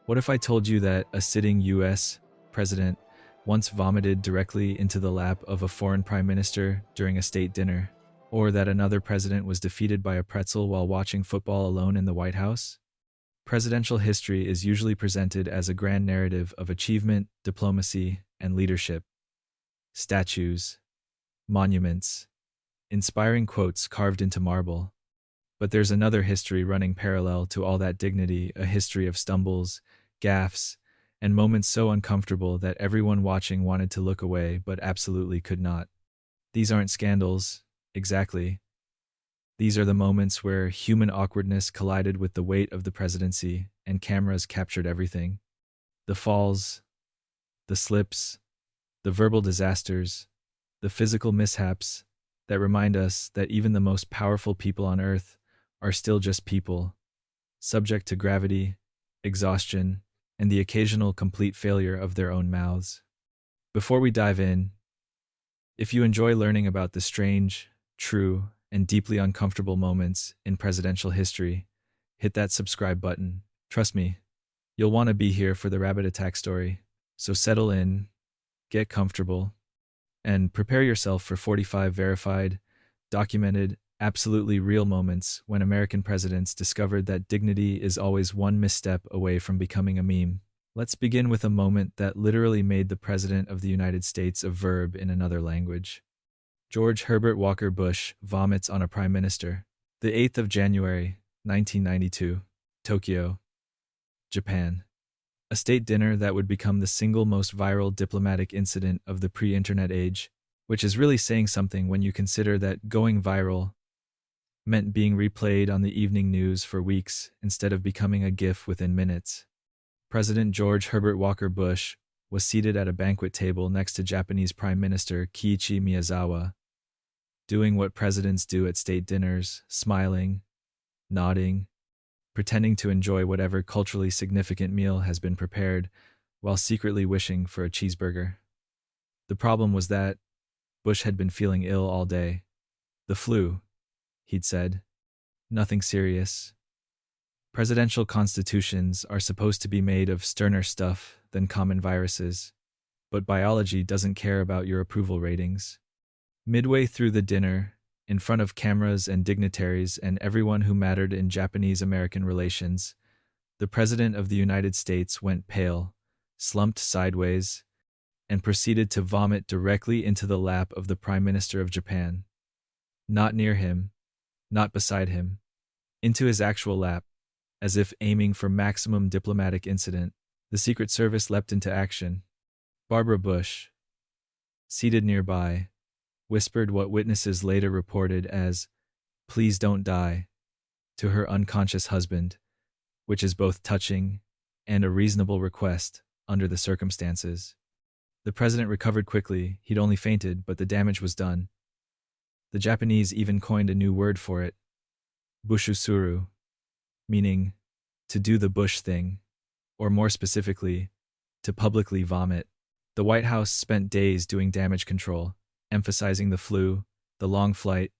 What if I told you that a sitting US president once vomited directly into the lap of a foreign prime minister during a state dinner? Or that another president was defeated by a pretzel while watching football alone in the White House? Presidential history is usually presented as a grand narrative of achievement, diplomacy, and leadership. Statues, monuments, inspiring quotes carved into marble. But there's another history running parallel to all that dignity, a history of stumbles, gaffes, and moments so uncomfortable that everyone watching wanted to look away but absolutely could not. These aren't scandals, exactly. These are the moments where human awkwardness collided with the weight of the presidency and cameras captured everything. The falls, the slips, the verbal disasters, the physical mishaps that remind us that even the most powerful people on earth are still just people, subject to gravity, exhaustion, and the occasional complete failure of their own mouths. Before we dive in, if you enjoy learning about the strange, true, and deeply uncomfortable moments in presidential history, hit that subscribe button. Trust me, you'll want to be here for the rabbit attack story. So settle in, get comfortable, and prepare yourself for 45 verified, documented, absolutely real moments when American presidents discovered that dignity is always one misstep away from becoming a meme. Let's begin with a moment that literally made the President of the United States a verb in another language. George Herbert Walker Bush vomits on a prime minister. The 8th of January, 1992, Tokyo, Japan. A state dinner that would become the single most viral diplomatic incident of the pre-internet age, which is really saying something when you consider that going viral meant being replayed on the evening news for weeks instead of becoming a gif within minutes. President George Herbert Walker Bush was seated at a banquet table next to Japanese Prime Minister Kiichi Miyazawa, doing what presidents do at state dinners, smiling, nodding, pretending to enjoy whatever culturally significant meal has been prepared, while secretly wishing for a cheeseburger. The problem was that Bush had been feeling ill all day. The flu, he'd said. Nothing serious. Presidential constitutions are supposed to be made of sterner stuff than common viruses, but biology doesn't care about your approval ratings. Midway through the dinner, in front of cameras and dignitaries and everyone who mattered in Japanese-American relations, the President of the United States went pale, slumped sideways, and proceeded to vomit directly into the lap of the Prime Minister of Japan. Not near him, not beside him, into his actual lap, as if aiming for maximum diplomatic incident. The Secret Service leapt into action. Barbara Bush, seated nearby, whispered what witnesses later reported as, "Please don't die," to her unconscious husband, which is both touching and a reasonable request under the circumstances. The president recovered quickly. He'd only fainted, but the damage was done. The Japanese even coined a new word for it, bushusuru, meaning to do the Bush thing, or more specifically, to publicly vomit. The White House spent days doing damage control, emphasizing the flu, the long flight,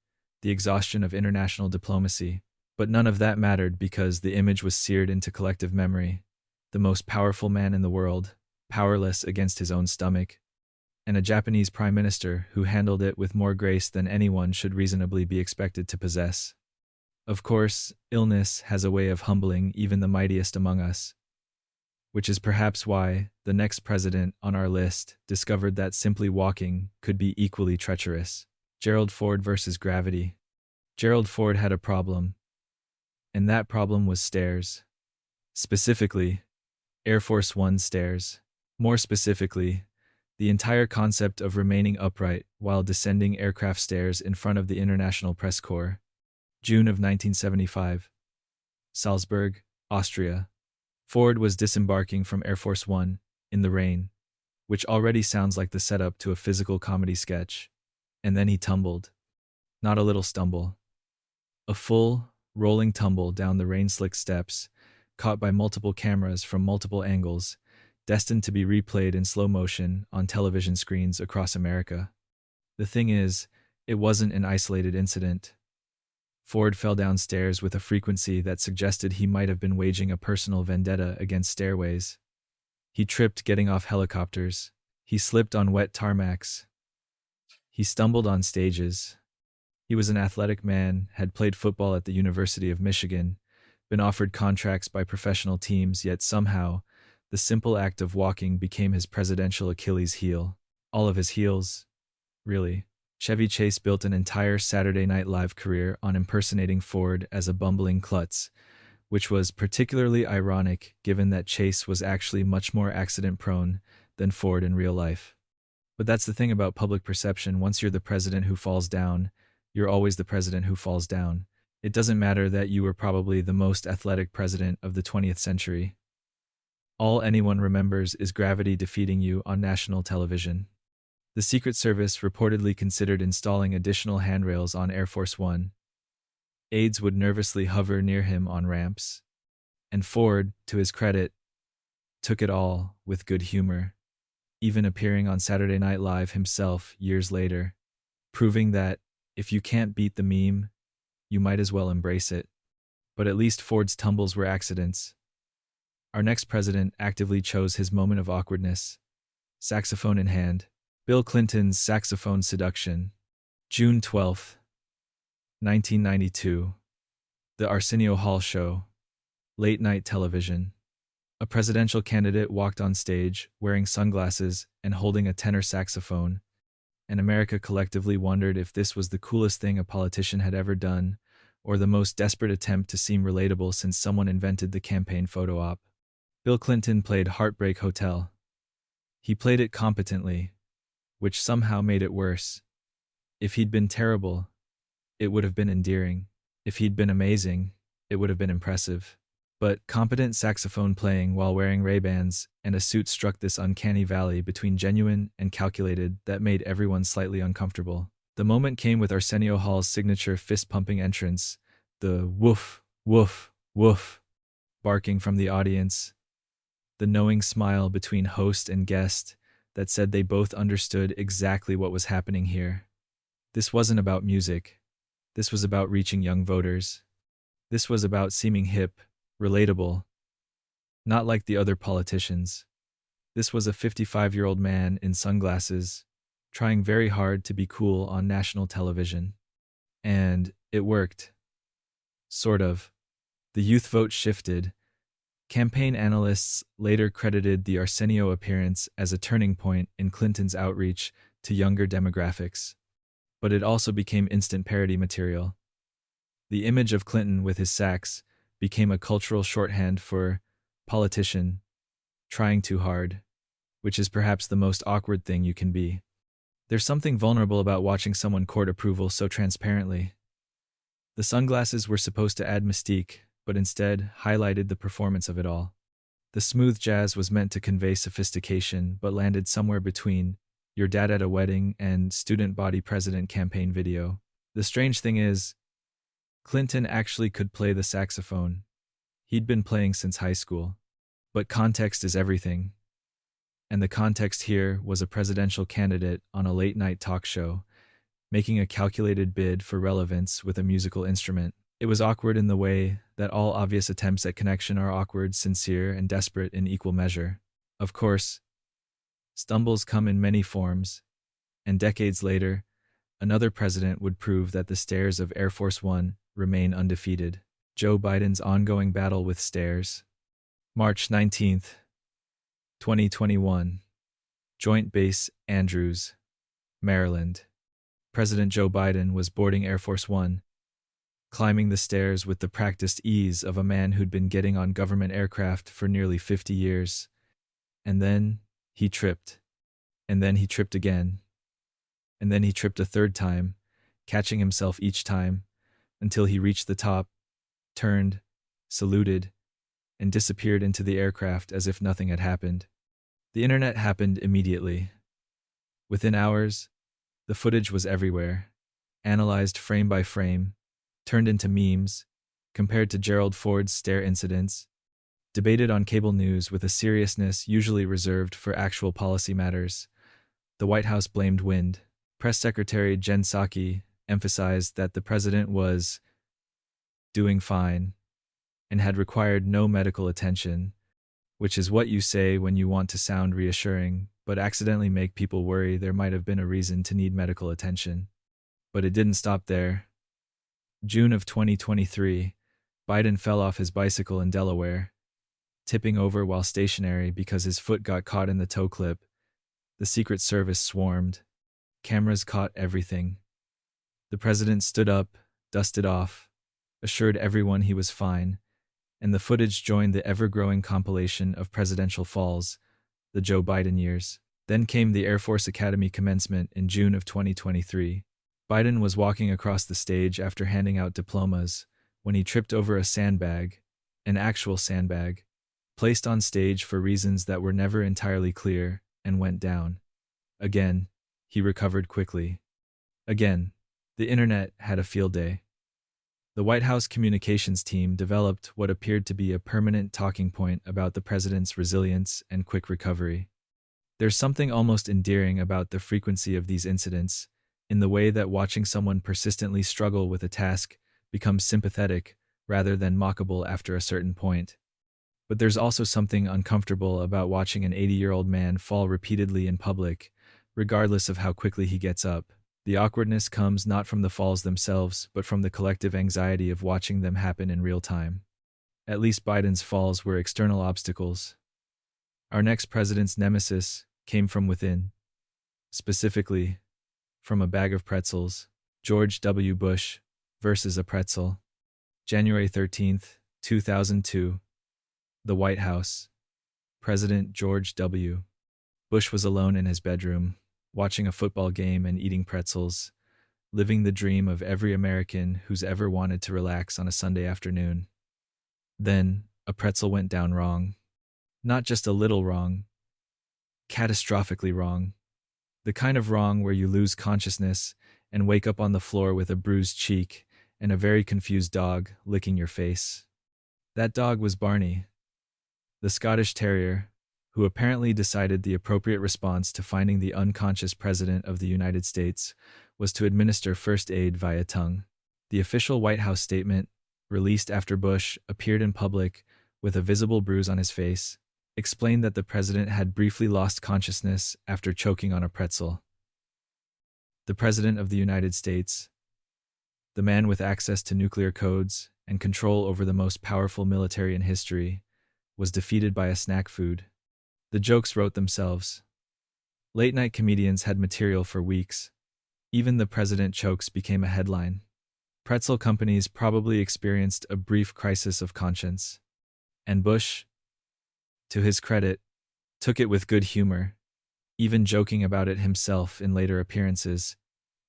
the exhaustion of international diplomacy. But none of that mattered because the image was seared into collective memory. The most powerful man in the world, powerless against his own stomach, and a Japanese prime minister who handled it with more grace than anyone should reasonably be expected to possess. Of course, illness has a way of humbling even the mightiest among us, which is perhaps why the next president on our list discovered that simply walking could be equally treacherous. Gerald Ford versus gravity. Gerald Ford had a problem, and that problem was stairs. Specifically, Air Force One stairs. More specifically, the entire concept of remaining upright while descending aircraft stairs in front of the International Press Corps. June of 1975. Salzburg, Austria. Ford was disembarking from Air Force One in the rain, which already sounds like the setup to a physical comedy sketch. And then he tumbled. Not a little stumble. A full, rolling tumble down the rain-slicked steps, caught by multiple cameras from multiple angles, destined to be replayed in slow motion on television screens across America. The thing is, it wasn't an isolated incident. Ford fell downstairs with a frequency that suggested he might have been waging a personal vendetta against stairways. He tripped getting off helicopters. He slipped on wet tarmacs. He stumbled on stages. He was an athletic man, had played football at the University of Michigan, been offered contracts by professional teams, yet somehow, the simple act of walking became his presidential Achilles heel. All of his heels, really. Chevy Chase built an entire Saturday Night Live career on impersonating Ford as a bumbling klutz, which was particularly ironic given that Chase was actually much more accident-prone than Ford in real life. But that's the thing about public perception. Once you're the president who falls down, you're always the president who falls down. It doesn't matter that you were probably the most athletic president of the 20th century. All anyone remembers is gravity defeating you on national television. The Secret Service reportedly considered installing additional handrails on Air Force One. Aides would nervously hover near him on ramps. And Ford, to his credit, took it all with good humor, even appearing on Saturday Night Live himself years later, proving that if you can't beat the meme, you might as well embrace it. But at least Ford's tumbles were accidents. Our next president actively chose his moment of awkwardness, saxophone in hand. Bill Clinton's saxophone seduction. June 12, 1992. The Arsenio Hall Show. Late night television. A presidential candidate walked on stage, wearing sunglasses and holding a tenor saxophone, and America collectively wondered if this was the coolest thing a politician had ever done, or the most desperate attempt to seem relatable since someone invented the campaign photo op. Bill Clinton played Heartbreak Hotel. He played it competently, which somehow made it worse. If he'd been terrible, it would have been endearing. If he'd been amazing, it would have been impressive. But competent saxophone playing while wearing Ray-Bans and a suit struck this uncanny valley between genuine and calculated that made everyone slightly uncomfortable. The moment came with Arsenio Hall's signature fist-pumping entrance, the woof, woof, woof, barking from the audience, the knowing smile between host and guest that said they both understood exactly what was happening here. This wasn't about music. This was about reaching young voters. This was about seeming hip, relatable, not like the other politicians. This was a 55-year-old man in sunglasses, trying very hard to be cool on national television. And it worked. Sort of. The youth vote shifted. Campaign analysts later credited the Arsenio appearance as a turning point in Clinton's outreach to younger demographics. But it also became instant parody material. The image of Clinton with his sax became a cultural shorthand for politician trying too hard, which is perhaps the most awkward thing you can be. There's something vulnerable about watching someone court approval so transparently. The sunglasses were supposed to add mystique, but instead highlighted the performance of it all. The smooth jazz was meant to convey sophistication, but landed somewhere between Your Dad at a Wedding and Student Body President campaign video. The strange thing is, Clinton actually could play the saxophone. He'd been playing since high school. But context is everything. And the context here was a presidential candidate on a late-night talk show, making a calculated bid for relevance with a musical instrument. It was awkward in the way that all obvious attempts at connection are awkward, sincere, and desperate in equal measure. Of course, stumbles come in many forms, and decades later, another president would prove that the stairs of Air Force One remain undefeated. Joe Biden's ongoing battle with stairs. March 19th, 2021. Joint Base Andrews, Maryland. President Joe Biden was boarding Air Force One, climbing the stairs with the practiced ease of a man who'd been getting on government aircraft for nearly 50 years. And then he tripped. And then he tripped again. And then he tripped a third time, catching himself each time, until he reached the top, turned, saluted, and disappeared into the aircraft as if nothing had happened. The internet happened immediately. Within hours, the footage was everywhere, analyzed frame by frame, turned into memes, compared to Gerald Ford's stair incidents, debated on cable news with a seriousness usually reserved for actual policy matters. The White House blamed wind. Press Secretary Jen Psaki emphasized that the president was doing fine, and had required no medical attention, which is what you say when you want to sound reassuring, but accidentally make people worry there might have been a reason to need medical attention. But it didn't stop there. June of 2023, Biden fell off his bicycle in Delaware, tipping over while stationary because his foot got caught in the toe clip. The Secret Service swarmed. Cameras caught everything. The president stood up, dusted off, assured everyone he was fine, and the footage joined the ever-growing compilation of presidential falls, the Joe Biden years. Then came the Air Force Academy commencement in June of 2023. Biden was walking across the stage after handing out diplomas when he tripped over a sandbag, an actual sandbag, placed on stage for reasons that were never entirely clear, and went down. Again, he recovered quickly. Again, the internet had a field day. The White House communications team developed what appeared to be a permanent talking point about the president's resilience and quick recovery. There's something almost endearing about the frequency of these incidents, in the way that watching someone persistently struggle with a task becomes sympathetic rather than mockable after a certain point. But there's also something uncomfortable about watching an 80-year-old man fall repeatedly in public, regardless of how quickly he gets up. The awkwardness comes not from the falls themselves, but from the collective anxiety of watching them happen in real time. At least Biden's falls were external obstacles. Our next president's nemesis came from within. Specifically, from a bag of pretzels. George W. Bush versus a pretzel. January 13th, 2002. The White House. President George W. Bush was alone in his bedroom, watching a football game and eating pretzels, living the dream of every American who's ever wanted to relax on a Sunday afternoon. Then, a pretzel went down wrong. Not just a little wrong. Catastrophically wrong. The kind of wrong where you lose consciousness and wake up on the floor with a bruised cheek and a very confused dog licking your face. That dog was Barney, the Scottish Terrier, who apparently decided the appropriate response to finding the unconscious President of the United States was to administer first aid via tongue. The official White House statement, released after Bush appeared in public with a visible bruise on his face, explained that the president had briefly lost consciousness after choking on a pretzel. The President of the United States, the man with access to nuclear codes and control over the most powerful military in history, was defeated by a snack food. The jokes wrote themselves. Late-night comedians had material for weeks. Even the president chokes became a headline. Pretzel companies probably experienced a brief crisis of conscience. And Bush, to his credit, took it with good humor, even joking about it himself in later appearances,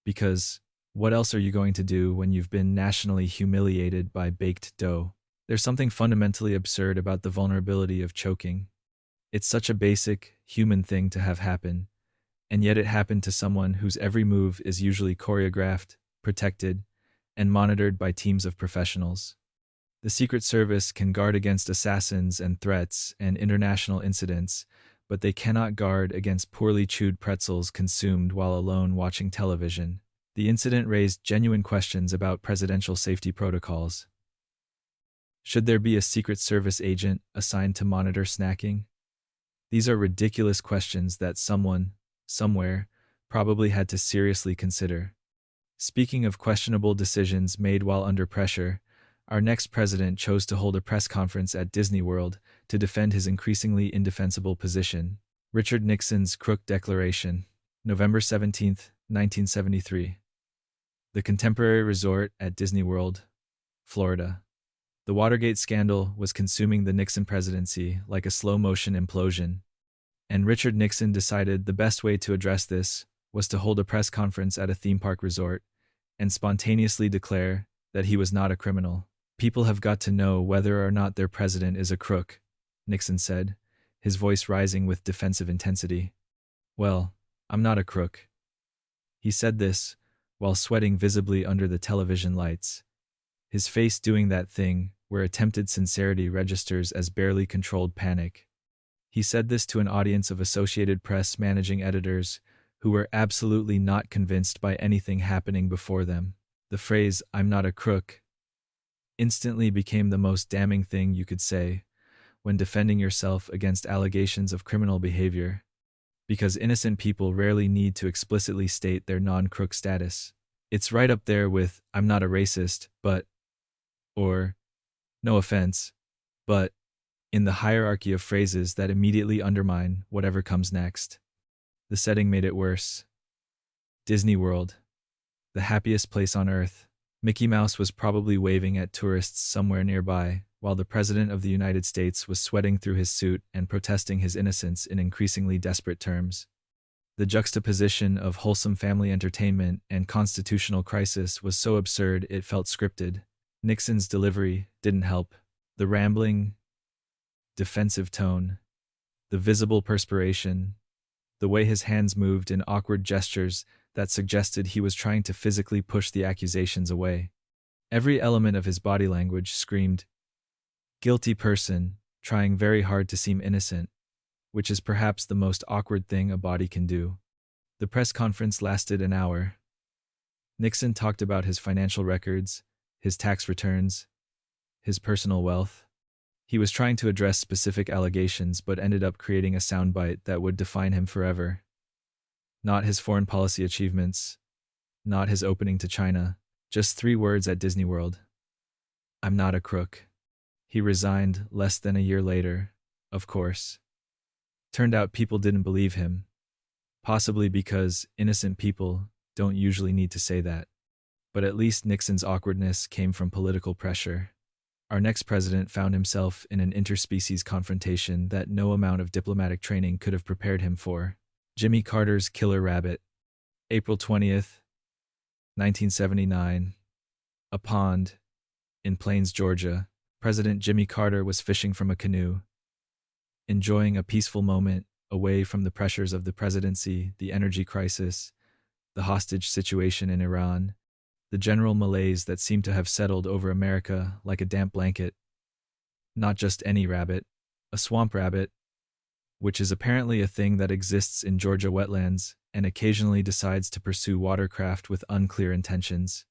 because what else are you going to do when you've been nationally humiliated by baked dough? There's something fundamentally absurd about the vulnerability of choking. It's such a basic, human thing to have happen, and yet it happened to someone whose every move is usually choreographed, protected, and monitored by teams of professionals. The Secret Service can guard against assassins and threats and international incidents, but they cannot guard against poorly chewed pretzels consumed while alone watching television. The incident raised genuine questions about presidential safety protocols. Should there be a Secret Service agent assigned to monitor snacking? These are ridiculous questions that someone, somewhere, probably had to seriously consider. Speaking of questionable decisions made while under pressure, our next president chose to hold a press conference at Disney World to defend his increasingly indefensible position. Richard Nixon's Crook Declaration, November 17, 1973. The Contemporary Resort at Disney World, Florida. The Watergate scandal was consuming the Nixon presidency like a slow-motion implosion, and Richard Nixon decided the best way to address this was to hold a press conference at a theme park resort and spontaneously declare that he was not a criminal. People have got to know whether or not their president is a crook, Nixon said, his voice rising with defensive intensity. Well, I'm not a crook. He said this while sweating visibly under the television lights, his face doing that thing where attempted sincerity registers as barely controlled panic. He said this to an audience of Associated Press managing editors who were absolutely not convinced by anything happening before them. The phrase, "I'm not a crook," instantly became the most damning thing you could say when defending yourself against allegations of criminal behavior, because innocent people rarely need to explicitly state their non-crook status. It's right up there with, "I'm not a racist, but," or, "No offense, but," in the hierarchy of phrases that immediately undermine whatever comes next. The setting made it worse. Disney World, the happiest place on earth. Mickey Mouse was probably waving at tourists somewhere nearby, while the President of the United States was sweating through his suit and protesting his innocence in increasingly desperate terms. The juxtaposition of wholesome family entertainment and constitutional crisis was so absurd it felt scripted. Nixon's delivery didn't help. The rambling, defensive tone, the visible perspiration, the way his hands moved in awkward gestures that suggested he was trying to physically push the accusations away. Every element of his body language screamed, guilty person, trying very hard to seem innocent, which is perhaps the most awkward thing a body can do. The press conference lasted an hour. Nixon talked about his financial records, his tax returns, his personal wealth. He was trying to address specific allegations but ended up creating a soundbite that would define him forever. Not his foreign policy achievements, not his opening to China, just 3 words at Disney World. "I'm not a crook." He resigned less than a year later, of course. Turned out people didn't believe him, possibly because innocent people don't usually need to say that. But at least Nixon's awkwardness came from political pressure. Our next president found himself in an interspecies confrontation that no amount of diplomatic training could have prepared him for. Jimmy Carter's killer rabbit. April 20th, 1979. A pond in Plains, Georgia. President Jimmy Carter was fishing from a canoe, enjoying a peaceful moment away from the pressures of the presidency, the energy crisis, the hostage situation in Iran, the general malaise that seemed to have settled over America like a damp blanket. Not just any rabbit, a swamp rabbit, which is apparently a thing that exists in Georgia wetlands and occasionally decides to pursue watercraft with unclear intentions.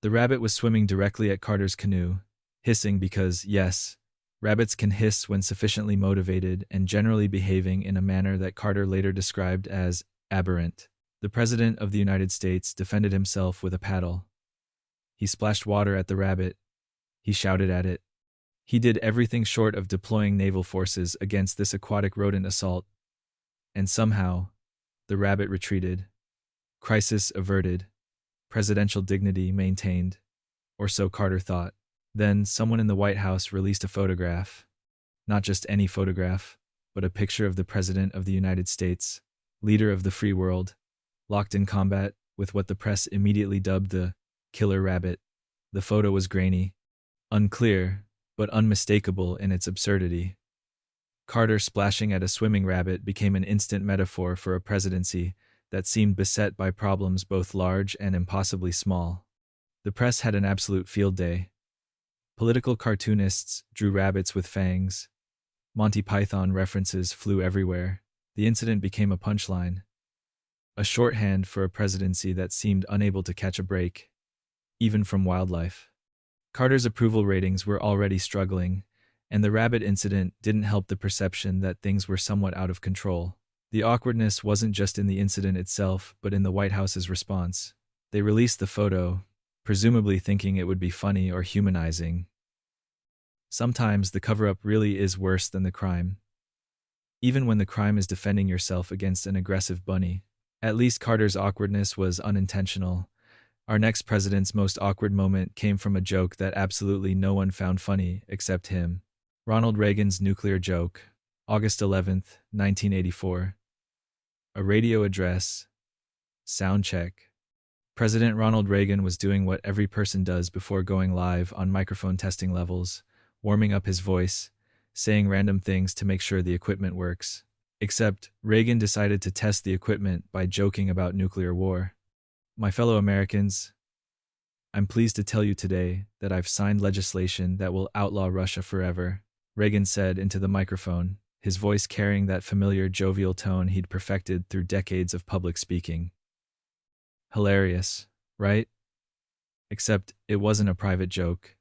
The rabbit was swimming directly at Carter's canoe, hissing because, yes, rabbits can hiss when sufficiently motivated and generally behaving in a manner that Carter later described as aberrant. The President of the United States defended himself with a paddle. He splashed water at the rabbit. He shouted at it. He did everything short of deploying naval forces against this aquatic rodent assault. And somehow, the rabbit retreated. Crisis averted. Presidential dignity maintained. Or so Carter thought. Then, someone in the White House released a photograph. Not just any photograph, but a picture of the President of the United States, leader of the free world, locked in combat with what the press immediately dubbed the killer rabbit. The photo was grainy, unclear, but unmistakable in its absurdity. Carter splashing at a swimming rabbit became an instant metaphor for a presidency that seemed beset by problems both large and impossibly small. The press had an absolute field day. Political cartoonists drew rabbits with fangs. Monty Python references flew everywhere. The incident became a punchline, a shorthand for a presidency that seemed unable to catch a break, even from wildlife. Carter's approval ratings were already struggling, and the rabbit incident didn't help the perception that things were somewhat out of control. The awkwardness wasn't just in the incident itself, but in the White House's response. They released the photo, presumably thinking it would be funny or humanizing. Sometimes the cover-up really is worse than the crime. Even when the crime is defending yourself against an aggressive bunny. At least Carter's awkwardness was unintentional. Our next president's most awkward moment came from a joke that absolutely no one found funny except him. Ronald Reagan's nuclear joke, August 11th, 1984. A radio address. Sound check. President Ronald Reagan was doing what every person does before going live on microphone testing levels, warming up his voice, saying random things to make sure the equipment works. Except, Reagan decided to test the equipment by joking about nuclear war. My fellow Americans, I'm pleased to tell you today that I've signed legislation that will outlaw Russia forever, Reagan said into the microphone, his voice carrying that familiar jovial tone he'd perfected through decades of public speaking. Hilarious, right? Except it wasn't a private joke.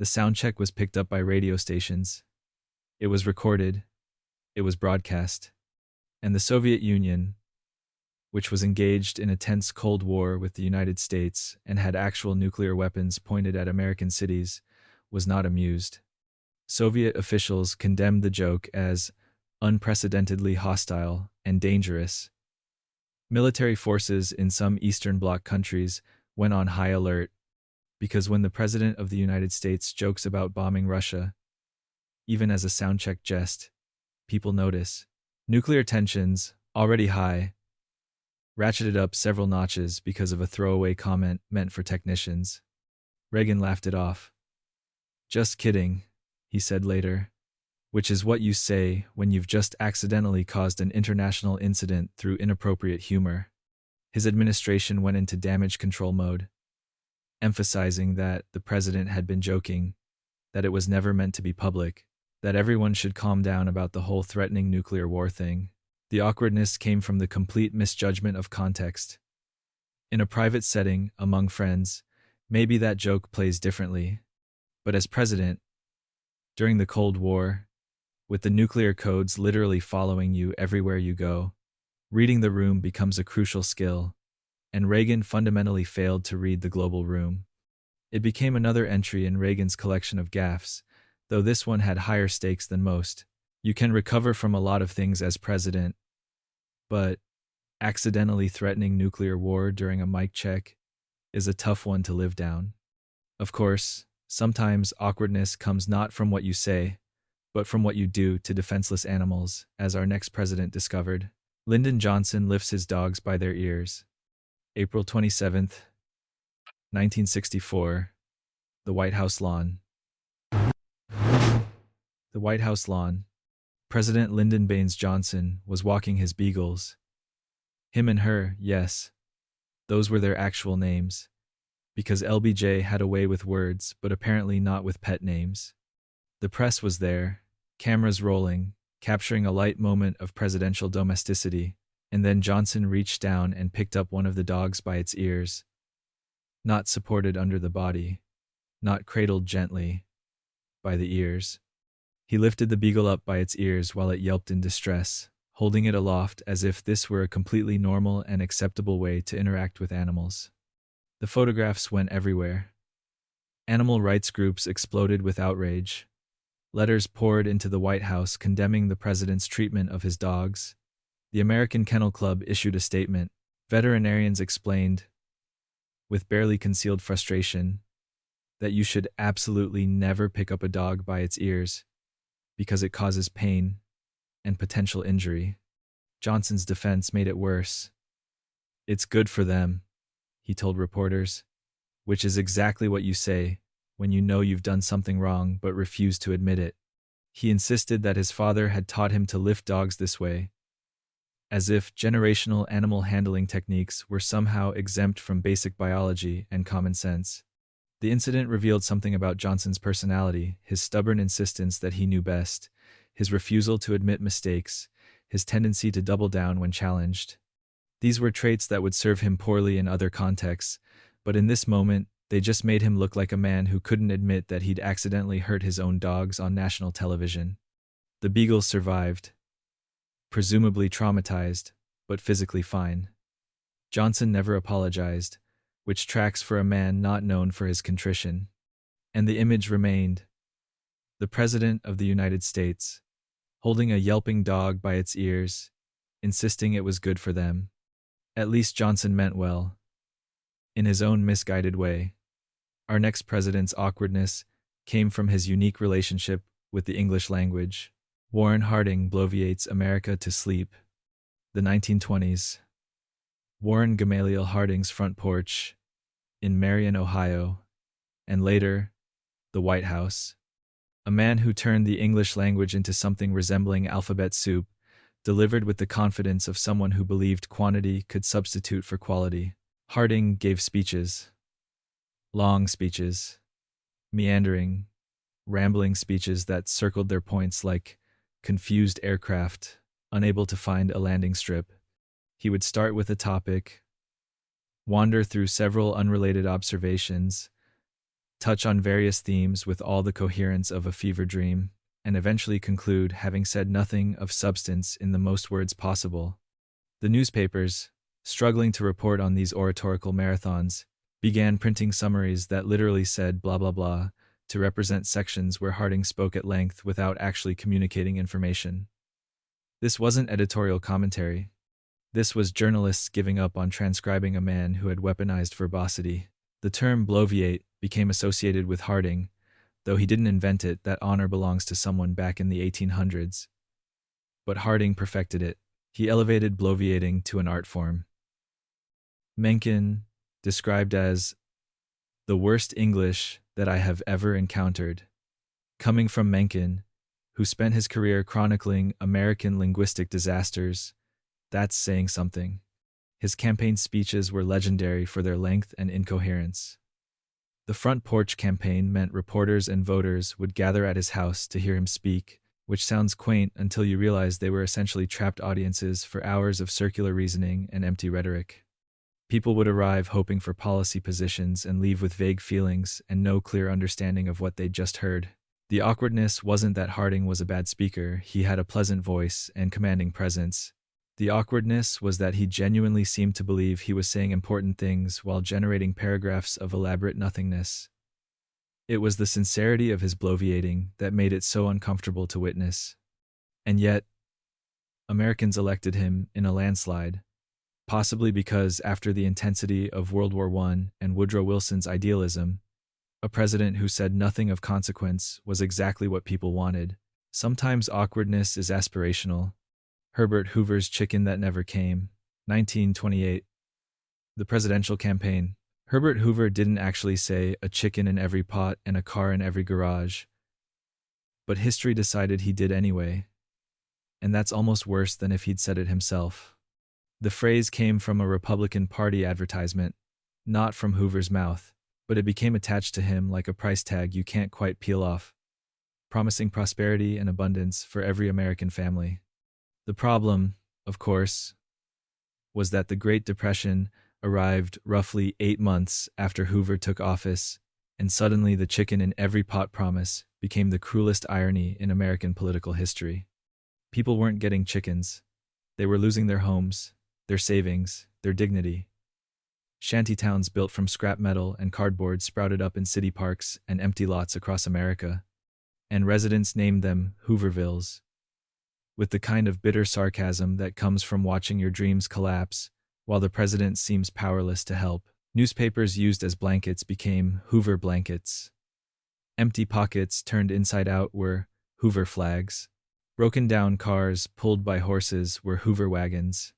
The sound check was picked up by radio stations. It was recorded. It was broadcast. And the Soviet Union, which was engaged in a tense Cold War with the United States and had actual nuclear weapons pointed at American cities, was not amused. Soviet officials condemned the joke as unprecedentedly hostile and dangerous. Military forces in some Eastern Bloc countries went on high alert because when the President of the United States jokes about bombing Russia, even as a soundcheck jest, people notice. Nuclear tensions, already high, ratcheted up several notches because of a throwaway comment meant for technicians. Reagan laughed it off. "Just kidding," he said later, which is what you say when you've just accidentally caused an international incident through inappropriate humor. His administration went into damage control mode, emphasizing that the president had been joking, that it was never meant to be public, that everyone should calm down about the whole threatening nuclear war thing. The awkwardness came from the complete misjudgment of context. In a private setting, among friends, maybe that joke plays differently. But as president, during the Cold War, with the nuclear codes literally following you everywhere you go, reading the room becomes a crucial skill, and Reagan fundamentally failed to read the global room. It became another entry in Reagan's collection of gaffes, though this one had higher stakes than most. You can recover from a lot of things as president, but accidentally threatening nuclear war during a mic check is a tough one to live down. Of course, sometimes awkwardness comes not from what you say, but from what you do to defenseless animals, as our next president discovered. Lyndon Johnson lifts his dogs by their ears. April 27th, 1964. The White House lawn. The White House lawn. President Lyndon Baines Johnson was walking his beagles. Him and her, yes. Those were their actual names. Because LBJ had a way with words, but apparently not with pet names. The press was there, cameras rolling, capturing a light moment of presidential domesticity, and then Johnson reached down and picked up one of the dogs by its ears. Not supported under the body, not cradled gently, by the ears. He lifted the beagle up by its ears while it yelped in distress, holding it aloft as if this were a completely normal and acceptable way to interact with animals. The photographs went everywhere. Animal rights groups exploded with outrage. Letters poured into the White House condemning the president's treatment of his dogs. The American Kennel Club issued a statement. Veterinarians explained, with barely concealed frustration, that you should absolutely never pick up a dog by its ears, because it causes pain and potential injury. Johnson's defense made it worse. "It's good for them," he told reporters, which is exactly what you say when you know you've done something wrong but refuse to admit it. He insisted that his father had taught him to lift dogs this way, as if generational animal handling techniques were somehow exempt from basic biology and common sense. The incident revealed something about Johnson's personality, his stubborn insistence that he knew best, his refusal to admit mistakes, his tendency to double down when challenged. These were traits that would serve him poorly in other contexts, but in this moment, they just made him look like a man who couldn't admit that he'd accidentally hurt his own dogs on national television. The beagles survived, presumably traumatized, but physically fine. Johnson never apologized, which tracks for a man not known for his contrition. And the image remained. The President of the United States, holding a yelping dog by its ears, insisting it was good for them. At least Johnson meant well. In his own misguided way. Our next president's awkwardness came from his unique relationship with the English language. Warren Harding bloviates America to sleep. The 1920s. Warren Gamaliel Harding's front porch in Marion, Ohio, and later, the White House. A man who turned the English language into something resembling alphabet soup, delivered with the confidence of someone who believed quantity could substitute for quality. Harding gave speeches. Long speeches. Meandering, rambling speeches that circled their points like confused aircraft, unable to find a landing strip. He would start with a topic, wander through several unrelated observations, touch on various themes with all the coherence of a fever dream, and eventually conclude having said nothing of substance in the most words possible. The newspapers, struggling to report on these oratorical marathons, began printing summaries that literally said blah blah blah to represent sections where Harding spoke at length without actually communicating information. This wasn't editorial commentary. This was journalists giving up on transcribing a man who had weaponized verbosity. The term bloviate became associated with Harding. Though he didn't invent it, that honor belongs to someone back in the 1800s. But Harding perfected it. He elevated bloviating to an art form. Mencken, described as the worst English that I have ever encountered. Coming from Mencken, who spent his career chronicling American linguistic disasters, that's saying something. His campaign speeches were legendary for their length and incoherence. The front porch campaign meant reporters and voters would gather at his house to hear him speak, which sounds quaint until you realize they were essentially trapped audiences for hours of circular reasoning and empty rhetoric. People would arrive hoping for policy positions and leave with vague feelings and no clear understanding of what they'd just heard. The awkwardness wasn't that Harding was a bad speaker, he had a pleasant voice and commanding presence. The awkwardness was that he genuinely seemed to believe he was saying important things while generating paragraphs of elaborate nothingness. It was the sincerity of his bloviating that made it so uncomfortable to witness. And yet, Americans elected him in a landslide, possibly because after the intensity of World War I and Woodrow Wilson's idealism, a president who said nothing of consequence was exactly what people wanted. Sometimes awkwardness is aspirational. Herbert Hoover's Chicken That Never Came, 1928. The presidential campaign. Herbert Hoover didn't actually say a chicken in every pot and a car in every garage. But history decided he did anyway. And that's almost worse than if he'd said it himself. The phrase came from a Republican Party advertisement, not from Hoover's mouth, but it became attached to him like a price tag you can't quite peel off, promising prosperity and abundance for every American family. The problem, of course, was that the Great Depression arrived roughly 8 months after Hoover took office, and suddenly the chicken in every pot promise became the cruelest irony in American political history. People weren't getting chickens. They were losing their homes, their savings, their dignity. Shantytowns built from scrap metal and cardboard sprouted up in city parks and empty lots across America, and residents named them Hoovervilles. With the kind of bitter sarcasm that comes from watching your dreams collapse, while the president seems powerless to help, newspapers used as blankets became Hoover blankets. Empty pockets turned inside out were Hoover flags. Broken down cars pulled by horses were Hoover wagons.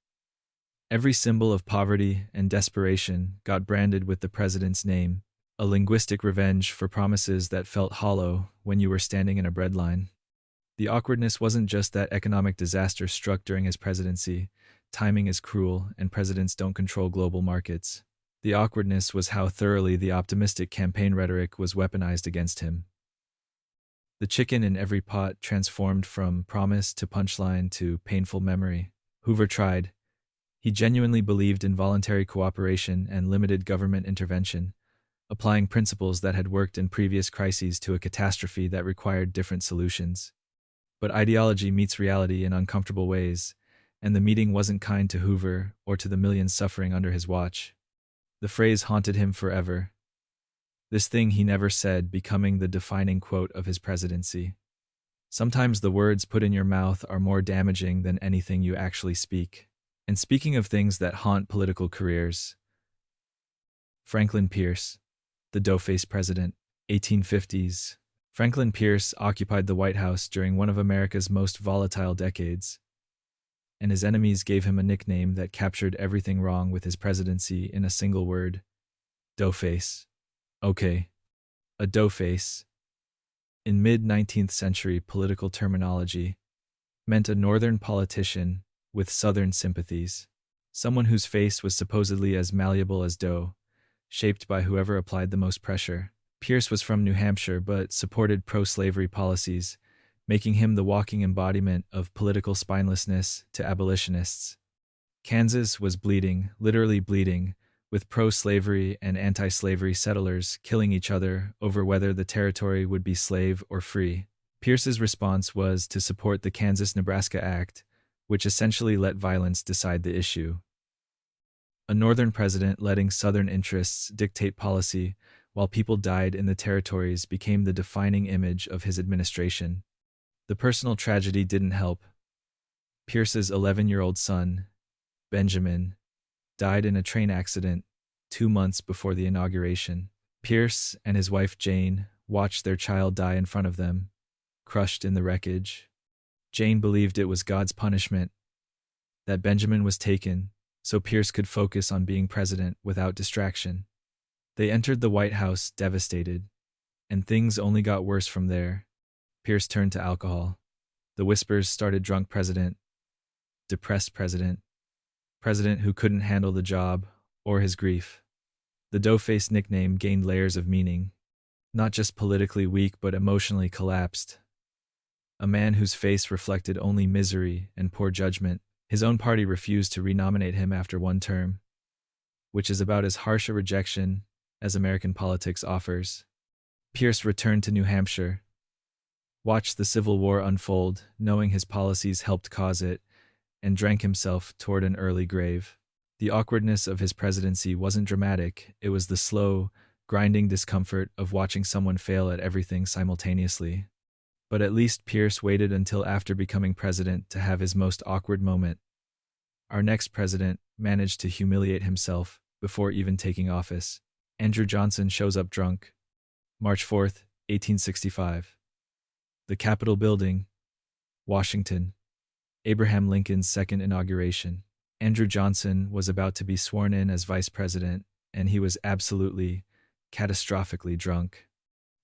Every symbol of poverty and desperation got branded with the president's name, a linguistic revenge for promises that felt hollow when you were standing in a breadline. The awkwardness wasn't just that economic disaster struck during his presidency. Timing is cruel, and presidents don't control global markets. The awkwardness was how thoroughly the optimistic campaign rhetoric was weaponized against him. The chicken in every pot transformed from promise to punchline to painful memory. Hoover tried. He genuinely believed in voluntary cooperation and limited government intervention, applying principles that had worked in previous crises to a catastrophe that required different solutions. But ideology meets reality in uncomfortable ways, and the meeting wasn't kind to Hoover or to the millions suffering under his watch. The phrase haunted him forever. This thing he never said becoming the defining quote of his presidency. Sometimes the words put in your mouth are more damaging than anything you actually speak. And speaking of things that haunt political careers, Franklin Pierce, the doughface president, 1850s. Franklin Pierce occupied the White House during one of America's most volatile decades, and his enemies gave him a nickname that captured everything wrong with his presidency in a single word: doughface. Okay, a doughface, in mid-19th century political terminology, meant a northern politician with southern sympathies, someone whose face was supposedly as malleable as dough, shaped by whoever applied the most pressure. Pierce was from New Hampshire but supported pro-slavery policies, making him the walking embodiment of political spinelessness to abolitionists. Kansas was bleeding, literally bleeding, with pro-slavery and anti-slavery settlers killing each other over whether the territory would be slave or free. Pierce's response was to support the Kansas-Nebraska Act, which essentially let violence decide the issue. A Northern president letting Southern interests dictate policy while people died in the territories became the defining image of his administration. The personal tragedy didn't help. Pierce's 11-year-old son, Benjamin, died in a train accident 2 months before the inauguration. Pierce and his wife Jane watched their child die in front of them, crushed in the wreckage. Jane believed it was God's punishment, that Benjamin was taken so Pierce could focus on being president without distraction. They entered the White House devastated, and things only got worse from there. Pierce turned to alcohol. The whispers started: drunk president, depressed president, president who couldn't handle the job or his grief. The doughface nickname gained layers of meaning, not just politically weak but emotionally collapsed. A man whose face reflected only misery and poor judgment. His own party refused to renominate him after one term, which is about as harsh a rejection as American politics offers. Pierce returned to New Hampshire, watched the Civil War unfold, knowing his policies helped cause it, and drank himself toward an early grave. The awkwardness of his presidency wasn't dramatic, it was the slow, grinding discomfort of watching someone fail at everything simultaneously. But at least Pierce waited until after becoming president to have his most awkward moment. Our next president managed to humiliate himself before even taking office. Andrew Johnson shows up drunk. March 4th, 1865. The Capitol Building, Washington. Abraham Lincoln's second inauguration. Andrew Johnson was about to be sworn in as vice president, and he was absolutely, catastrophically drunk.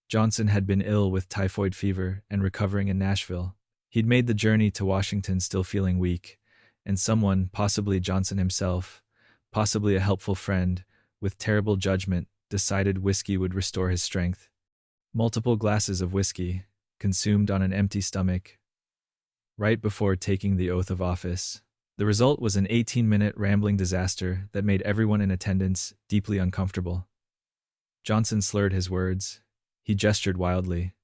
Johnson had been ill with typhoid fever and recovering in Nashville. He'd made the journey to Washington still feeling weak, and someone, possibly Johnson himself, possibly a helpful friend, with terrible judgment, decided whiskey would restore his strength. Multiple glasses of whiskey, consumed on an empty stomach, right before taking the oath of office. The result was an 18-minute rambling disaster that made everyone in attendance deeply uncomfortable. Johnson slurred his words. He gestured wildly.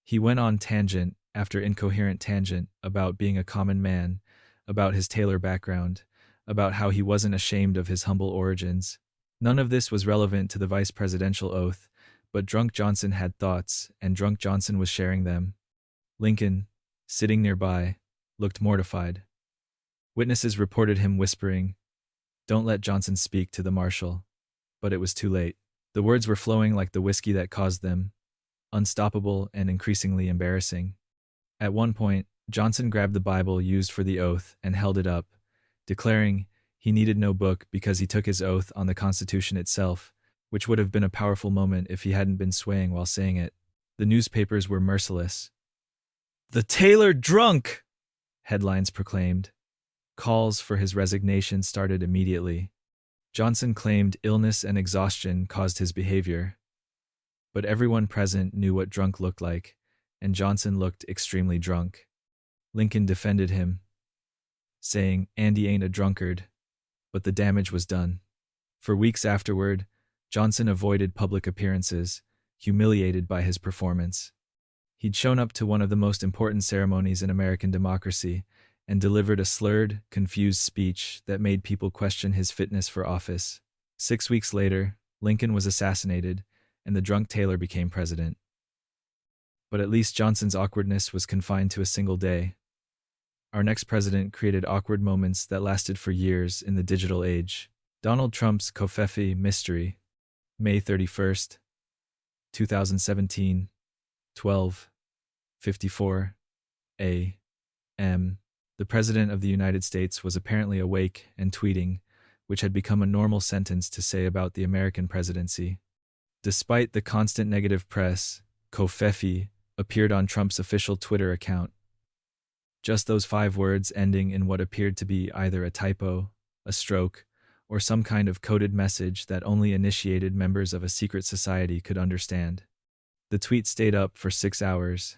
He went on tangent after incoherent tangent about being a common man, about his tailor background, about how he wasn't ashamed of his humble origins. None of this was relevant to the vice presidential oath, but drunk Johnson had thoughts, and drunk Johnson was sharing them. Lincoln, sitting nearby, looked mortified. Witnesses reported him whispering, "Don't let Johnson speak," to the marshal. But it was too late. The words were flowing like the whiskey that caused them, unstoppable and increasingly embarrassing. At one point, Johnson grabbed the Bible used for the oath and held it up, declaring he needed no book because he took his oath on the Constitution itself, which would have been a powerful moment if he hadn't been swaying while saying it. The newspapers were merciless. "The tailor drunk!" headlines proclaimed. Calls for his resignation started immediately. Johnson claimed illness and exhaustion caused his behavior. But everyone present knew what drunk looked like, and Johnson looked extremely drunk. Lincoln defended him, saying, "Andy ain't a drunkard," but the damage was done. For weeks afterward, Johnson avoided public appearances, humiliated by his performance. He'd shown up to one of the most important ceremonies in American democracy and delivered a slurred, confused speech that made people question his fitness for office. 6 weeks later, Lincoln was assassinated, and the drunk tailor became president. But at least Johnson's awkwardness was confined to a single day. Our next president created awkward moments that lasted for years in the digital age. Donald Trump's covfefe mystery, May 31st, 2017, 12:54 a.m. The President of the United States was apparently awake and tweeting, which had become a normal sentence to say about the American presidency. Despite the constant negative press, covfefe appeared on Trump's official Twitter account. Just those 5 words ending in what appeared to be either a typo, a stroke, or some kind of coded message that only initiated members of a secret society could understand. The tweet stayed up for 6 hours.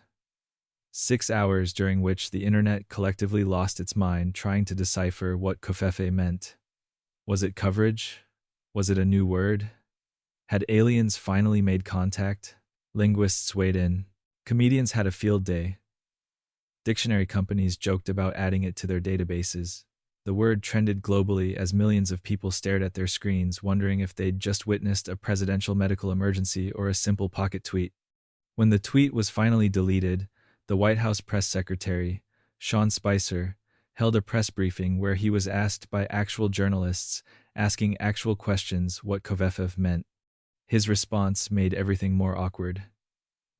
6 hours during which the internet collectively lost its mind trying to decipher what covfefe meant. Was it coverage? Was it a new word? Had aliens finally made contact? Linguists weighed in. Comedians had a field day. Dictionary companies joked about adding it to their databases. The word trended globally as millions of people stared at their screens, wondering if they'd just witnessed a presidential medical emergency or a simple pocket tweet. When the tweet was finally deleted, the White House press secretary, Sean Spicer, held a press briefing where he was asked by actual journalists asking actual questions what covfefe meant. His response made everything more awkward.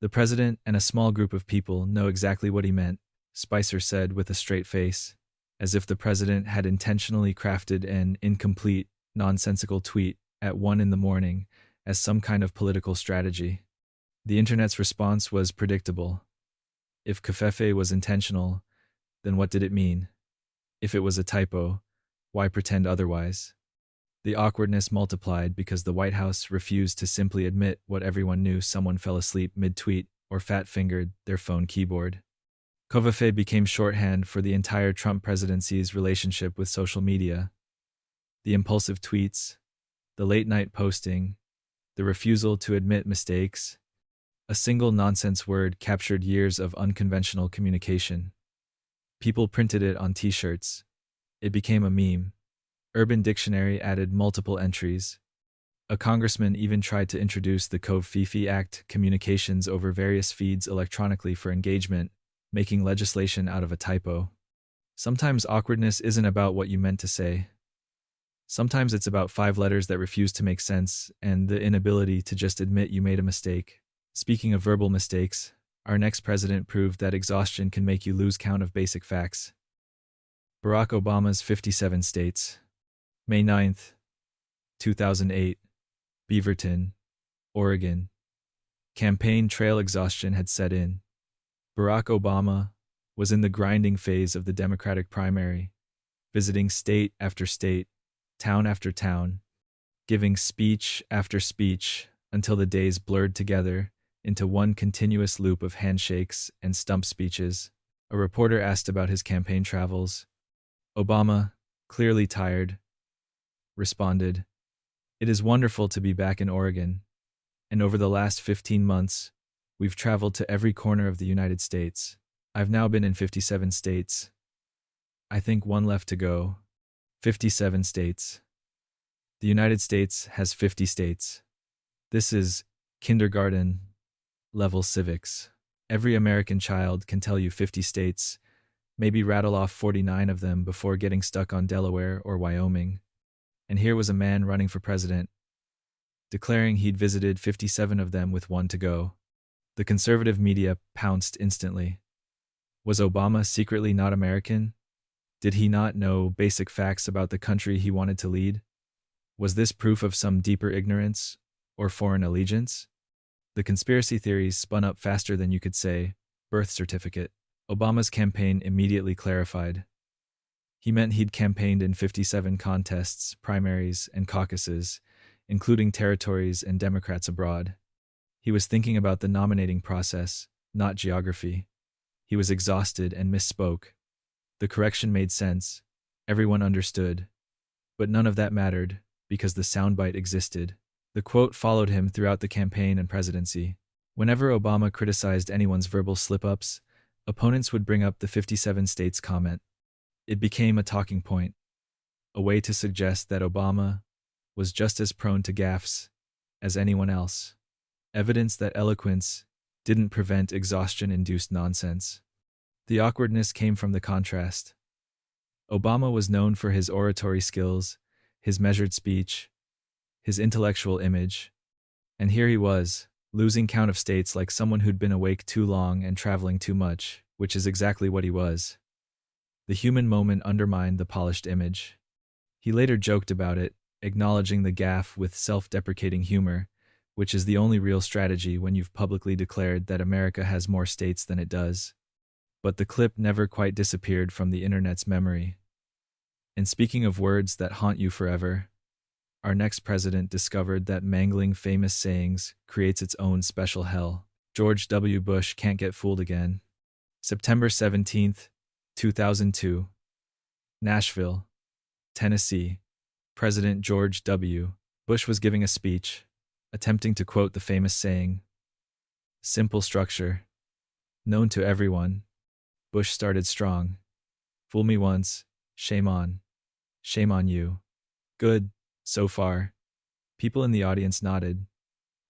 The president and a small group of people know exactly what he meant, Spicer said with a straight face, as if the president had intentionally crafted an incomplete, nonsensical tweet at 1 a.m. as some kind of political strategy. The internet's response was predictable. If covfefe was intentional, then what did it mean? If it was a typo, why pretend otherwise? The awkwardness multiplied because the White House refused to simply admit what everyone knew: someone fell asleep mid-tweet or fat-fingered their phone keyboard. Covfefe became shorthand for the entire Trump presidency's relationship with social media. The impulsive tweets, the late-night posting, the refusal to admit mistakes. A single nonsense word captured years of unconventional communication. People printed it on t-shirts. It became a meme. Urban Dictionary added multiple entries. A congressman even tried to introduce the covfefe Act, communications over various feeds electronically for engagement, making legislation out of a typo. Sometimes awkwardness isn't about what you meant to say. Sometimes it's about 5 letters that refuse to make sense and the inability to just admit you made a mistake. Speaking of verbal mistakes, our next president proved that exhaustion can make you lose count of basic facts. Barack Obama's 57 states. May 9, 2008, Beaverton, Oregon. Campaign trail exhaustion had set in. Barack Obama was in the grinding phase of the Democratic primary, visiting state after state, town after town, giving speech after speech until the days blurred together into one continuous loop of handshakes and stump speeches. A reporter asked about his campaign travels. Obama, clearly tired, responded, "It is wonderful to be back in Oregon, and over the last 15 months, we've traveled to every corner of the United States. I've now been in 57 states. I think one left to go. 57 states. The United States has 50 states. This is kindergarten level civics. Every American child can tell you 50 states, maybe rattle off 49 of them before getting stuck on Delaware or Wyoming. And here was a man running for president, declaring he'd visited 57 of them with one to go. The conservative media pounced instantly. Was Obama secretly not American? Did he not know basic facts about the country he wanted to lead? Was this proof of some deeper ignorance or foreign allegiance? The conspiracy theories spun up faster than you could say, birth certificate. Obama's campaign immediately clarified. He meant he'd campaigned in 57 contests, primaries, and caucuses, including territories and Democrats abroad. He was thinking about the nominating process, not geography. He was exhausted and misspoke. The correction made sense. Everyone understood. But none of that mattered, because the soundbite existed. The quote followed him throughout the campaign and presidency. Whenever Obama criticized anyone's verbal slip-ups, opponents would bring up the 57 states comment. It became a talking point, a way to suggest that Obama was just as prone to gaffes as anyone else. Evidence that eloquence didn't prevent exhaustion-induced nonsense. The awkwardness came from the contrast. Obama was known for his oratory skills, his measured speech, his intellectual image, and here he was, losing count of states like someone who'd been awake too long and traveling too much, which is exactly what he was. The human moment undermined the polished image. He later joked about it, acknowledging the gaffe with self-deprecating humor, which is the only real strategy when you've publicly declared that America has more states than it does. But the clip never quite disappeared from the internet's memory. And speaking of words that haunt you forever, our next president discovered that mangling famous sayings creates its own special hell. George W. Bush can't get fooled again. September 17, 2002. Nashville, Tennessee. President George W. Bush was giving a speech, attempting to quote the famous saying, "Simple structure. Known to everyone." Bush started strong. "Fool me once, shame on. Shame on you." Good, so far. People in the audience nodded.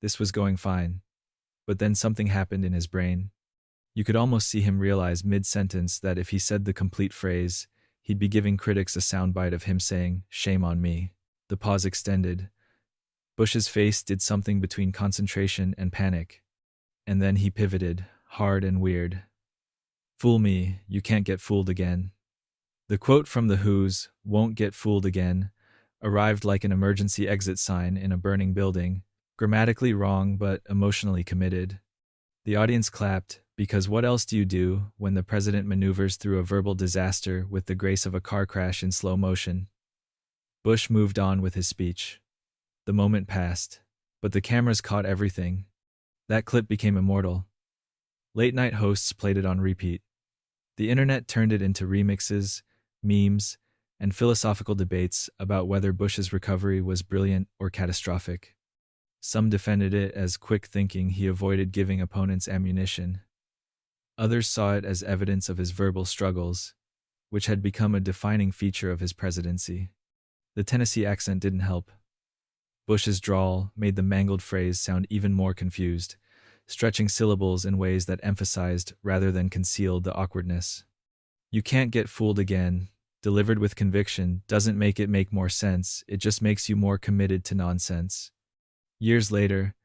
This was going fine. But then something happened in his brain. You could almost see him realize mid-sentence that if he said the complete phrase, he'd be giving critics a soundbite of him saying, "Shame on me." The pause extended. Bush's face did something between concentration and panic. And then he pivoted, hard and weird. "Fool me, you can't get fooled again." The quote from the Who's "Won't get fooled again" arrived like an emergency exit sign in a burning building, grammatically wrong but emotionally committed. The audience clapped, because what else do you do when the president maneuvers through a verbal disaster with the grace of a car crash in slow motion? Bush moved on with his speech. The moment passed, but the cameras caught everything. That clip became immortal. Late-night hosts played it on repeat. The internet turned it into remixes, memes, and philosophical debates about whether Bush's recovery was brilliant or catastrophic. Some defended it as quick thinking he avoided giving opponents ammunition. Others saw it as evidence of his verbal struggles, which had become a defining feature of his presidency. The Tennessee accent didn't help. Bush's drawl made the mangled phrase sound even more confused, stretching syllables in ways that emphasized rather than concealed the awkwardness. "You can't get fooled again," delivered with conviction, doesn't make it make more sense, it just makes you more committed to nonsense. Years later,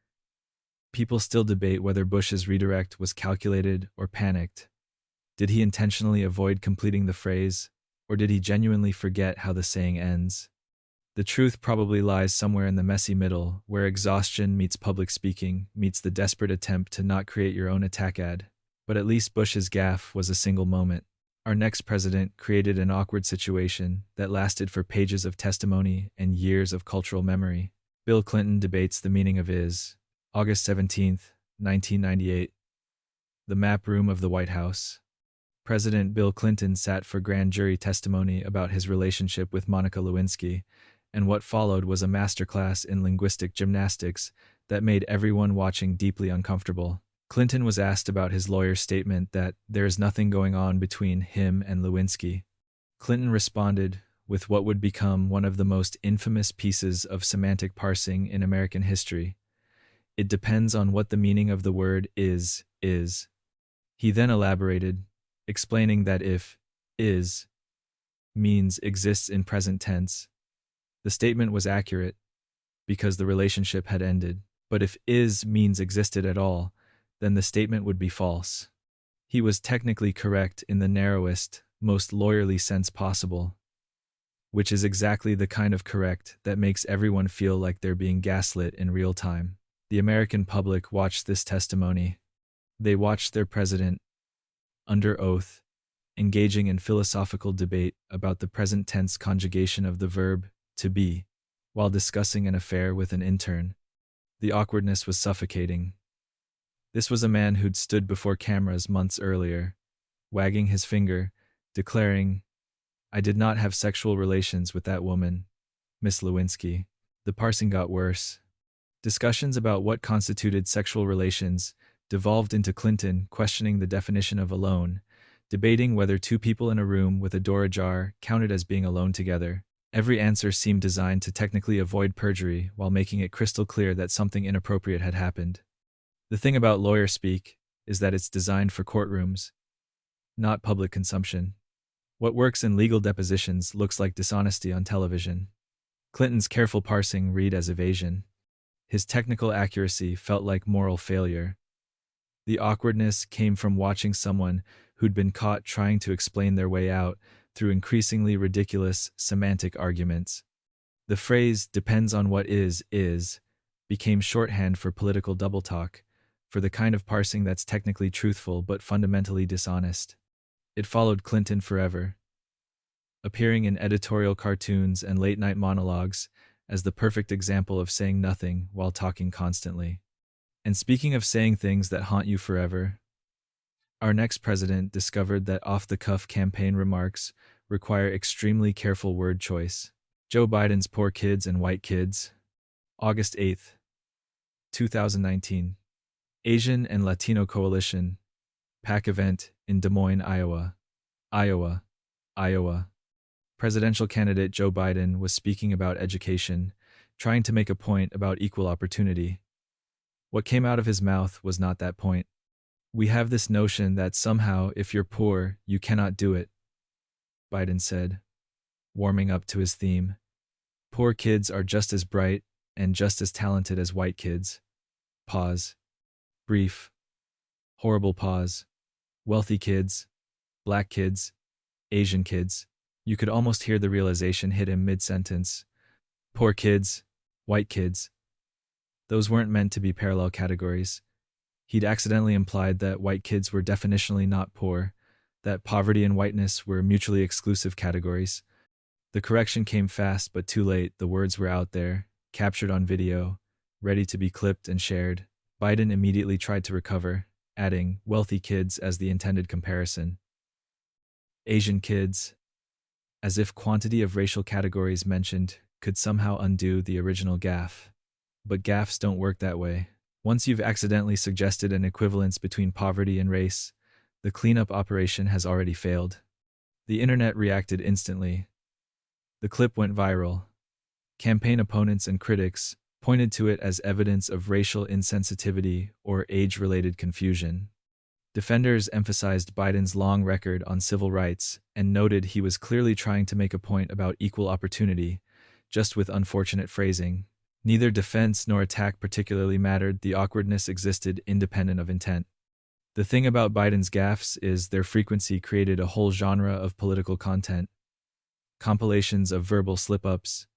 people still debate whether Bush's redirect was calculated or panicked. Did he intentionally avoid completing the phrase, or did he genuinely forget how the saying ends? The truth probably lies somewhere in the messy middle, where exhaustion meets public speaking, meets the desperate attempt to not create your own attack ad. But at least Bush's gaffe was a single moment. Our next president created an awkward situation that lasted for pages of testimony and years of cultural memory. Bill Clinton debates the meaning of is. August 17th, 1998. The map room of the White House. President Bill Clinton sat for grand jury testimony about his relationship with Monica Lewinsky, and what followed was a masterclass in linguistic gymnastics that made everyone watching deeply uncomfortable. Clinton was asked about his lawyer's statement that there is nothing going on between him and Lewinsky. Clinton responded with what would become one of the most infamous pieces of semantic parsing in American history. "It depends on what the meaning of the word is." He then elaborated, explaining that if "is" means exists in present tense, the statement was accurate because the relationship had ended. But if "is" means existed at all, then the statement would be false. He was technically correct in the narrowest, most lawyerly sense possible, which is exactly the kind of correct that makes everyone feel like they're being gaslit in real time. The American public watched this testimony. They watched their president, under oath, engaging in philosophical debate about the present tense conjugation of the verb to be, while discussing an affair with an intern. The awkwardness was suffocating. This was a man who'd stood before cameras months earlier, wagging his finger, declaring, "I did not have sexual relations with that woman, Miss Lewinsky." The parsing got worse. Discussions about what constituted sexual relations devolved into Clinton questioning the definition of alone, debating whether two people in a room with a door ajar counted as being alone together. Every answer seemed designed to technically avoid perjury while making it crystal clear that something inappropriate had happened. The thing about lawyer speak is that it's designed for courtrooms, not public consumption. What works in legal depositions looks like dishonesty on television. Clinton's careful parsing read as evasion. His technical accuracy felt like moral failure. The awkwardness came from watching someone who'd been caught trying to explain their way out through increasingly ridiculous semantic arguments. The phrase "depends on what is" became shorthand for political double talk, for the kind of parsing that's technically truthful but fundamentally dishonest. It followed Clinton forever, appearing in editorial cartoons and late-night monologues as the perfect example of saying nothing while talking constantly. And speaking of saying things that haunt you forever, our next president discovered that off-the-cuff campaign remarks require extremely careful word choice. Joe Biden's "poor kids" and "white kids" August 8th, 2019. Asian and Latino Coalition, PAC event in Des Moines, Iowa. Iowa. Presidential candidate Joe Biden was speaking about education, trying to make a point about equal opportunity. What came out of his mouth was not that point. We have this notion that somehow, if you're poor, you cannot do it, Biden said, warming up to his theme. Poor kids are just as bright and just as talented as white kids. Pause. Brief. Horrible pause. Wealthy kids. Black kids. Asian kids. You could almost hear the realization hit him mid-sentence. Poor kids. White kids. Those weren't meant to be parallel categories. He'd accidentally implied that white kids were definitionally not poor, that poverty and whiteness were mutually exclusive categories. The correction came fast but too late. The words were out there, captured on video, ready to be clipped and shared. Biden immediately tried to recover, adding wealthy kids as the intended comparison. Asian kids, as if quantity of racial categories mentioned could somehow undo the original gaffe. But gaffes don't work that way. Once you've accidentally suggested an equivalence between poverty and race, the cleanup operation has already failed. The internet reacted instantly. The clip went viral. Campaign opponents and critics pointed to it as evidence of racial insensitivity or age-related confusion. Defenders emphasized Biden's long record on civil rights and noted he was clearly trying to make a point about equal opportunity, just with unfortunate phrasing. Neither defense nor attack particularly mattered. The awkwardness existed independent of intent. The thing about Biden's gaffes is their frequency created a whole genre of political content. Compilations of verbal slip-ups,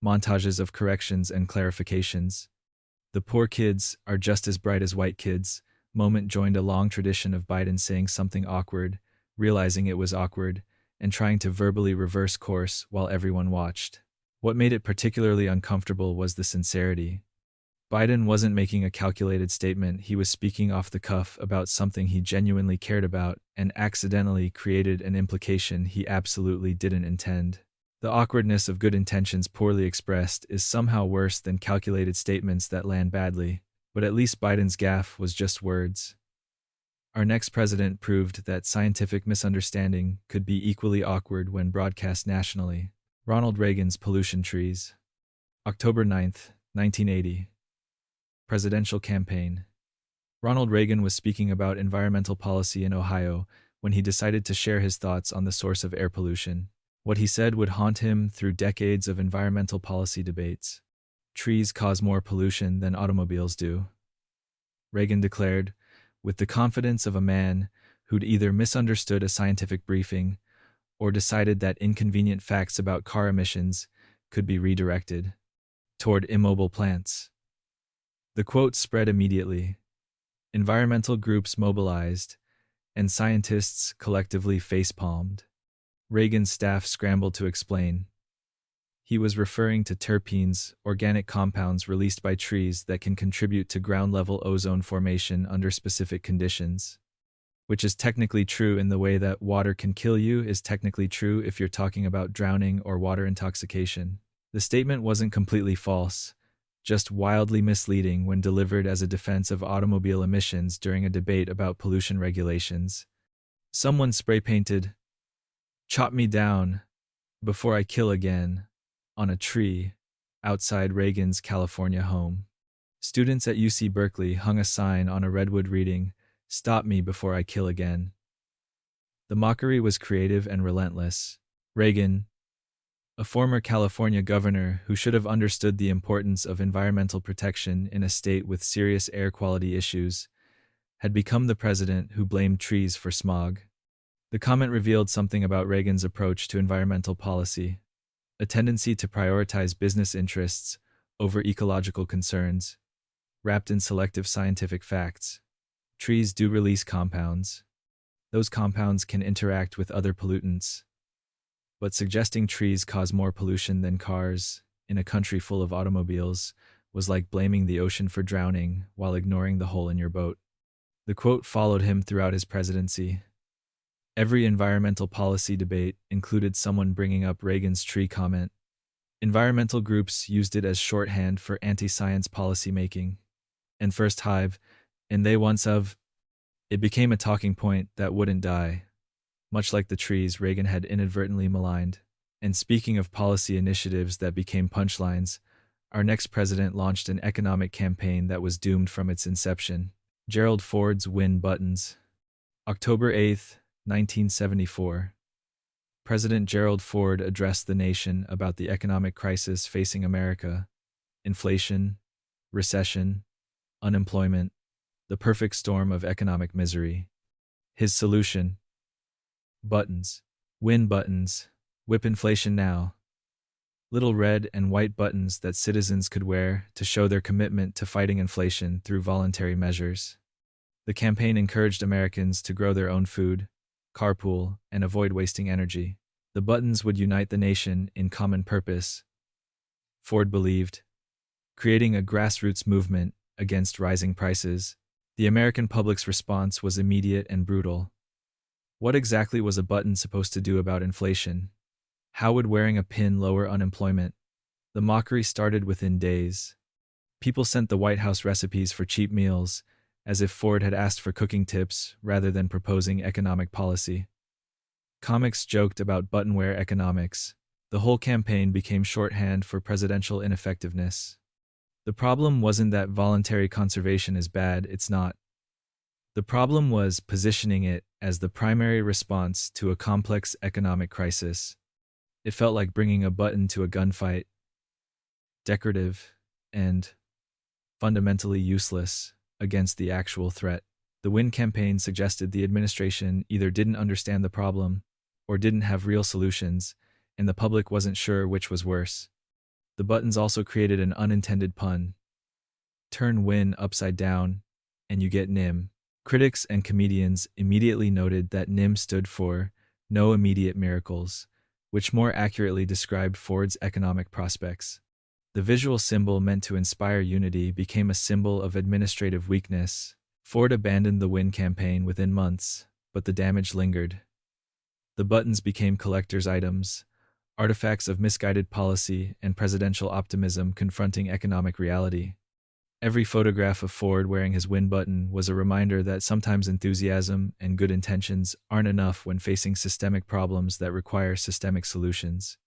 montages of corrections and clarifications. The poor kids are just as bright as white kids moment joined a long tradition of Biden saying something awkward, realizing it was awkward, and trying to verbally reverse course while everyone watched. What made it particularly uncomfortable was the sincerity. Biden wasn't making a calculated statement. He was speaking off the cuff about something he genuinely cared about and accidentally created an implication he absolutely didn't intend. The awkwardness of good intentions poorly expressed is somehow worse than calculated statements that land badly, but at least Biden's gaffe was just words. Our next president proved that scientific misunderstanding could be equally awkward when broadcast nationally. Ronald Reagan's pollution trees. October 9th, 1980. Presidential campaign. Ronald Reagan was speaking about environmental policy in Ohio when he decided to share his thoughts on the source of air pollution. What he said would haunt him through decades of environmental policy debates. Trees cause more pollution than automobiles do, Reagan declared, with the confidence of a man who'd either misunderstood a scientific briefing or decided that inconvenient facts about car emissions could be redirected toward immobile plants. The quote spread immediately. Environmental groups mobilized, and scientists collectively facepalmed. Reagan's staff scrambled to explain. He was referring to terpenes, organic compounds released by trees that can contribute to ground-level ozone formation under specific conditions. Which is technically true in the way that water can kill you is technically true if you're talking about drowning or water intoxication. The statement wasn't completely false, just wildly misleading when delivered as a defense of automobile emissions during a debate about pollution regulations. Someone spray-painted, "Chop me down before I kill again," on a tree outside Reagan's California home. Students at UC Berkeley hung a sign on a redwood reading, "Stop me before I kill again." The mockery was creative and relentless. Reagan, a former California governor who should have understood the importance of environmental protection in a state with serious air quality issues, had become the president who blamed trees for smog. The comment revealed something about Reagan's approach to environmental policy, a tendency to prioritize business interests over ecological concerns, wrapped in selective scientific facts. Trees do release compounds. Those compounds can interact with other pollutants. But suggesting trees cause more pollution than cars, in a country full of automobiles, was like blaming the ocean for drowning while ignoring the hole in your boat. The quote followed him throughout his presidency. Every environmental policy debate included someone bringing up Reagan's tree comment. Environmental groups used it as shorthand for anti-science policymaking. And first hive, and they once of, it became a talking point that wouldn't die, much like the trees Reagan had inadvertently maligned. And speaking of policy initiatives that became punchlines, our next president launched an economic campaign that was doomed from its inception. Gerald Ford's Win Buttons. October 8, 1974. President Gerald Ford addressed the nation about the economic crisis facing America: inflation, recession, unemployment, the perfect storm of economic misery. His solution: buttons. Win buttons. Whip inflation now. Little red and white buttons that citizens could wear to show their commitment to fighting inflation through voluntary measures. The campaign encouraged Americans to grow their own food, carpool, and avoid wasting energy. The buttons would unite the nation in common purpose, Ford believed, creating a grassroots movement against rising prices. The American public's response was immediate and brutal. What exactly was a button supposed to do about inflation? How would wearing a pin lower unemployment? The mockery started within days. People sent the White House recipes for cheap meals, as if Ford had asked for cooking tips rather than proposing economic policy. Comics joked about buttonwear economics. The whole campaign became shorthand for presidential ineffectiveness. The problem wasn't that voluntary conservation is bad, it's not. The problem was positioning it as the primary response to a complex economic crisis. It felt like bringing a button to a gunfight. Decorative and fundamentally useless against the actual threat. The Win campaign suggested the administration either didn't understand the problem or didn't have real solutions, and the public wasn't sure which was worse. The buttons also created an unintended pun. Turn Win upside down, and you get NIM. Critics and comedians immediately noted that NIM stood for No Immediate Miracles, which more accurately described Ford's economic prospects. The visual symbol meant to inspire unity became a symbol of administrative weakness. Ford abandoned the Win campaign within months, but the damage lingered. The buttons became collector's items, artifacts of misguided policy and presidential optimism confronting economic reality. Every photograph of Ford wearing his Win button was a reminder that sometimes enthusiasm and good intentions aren't enough when facing systemic problems that require systemic solutions.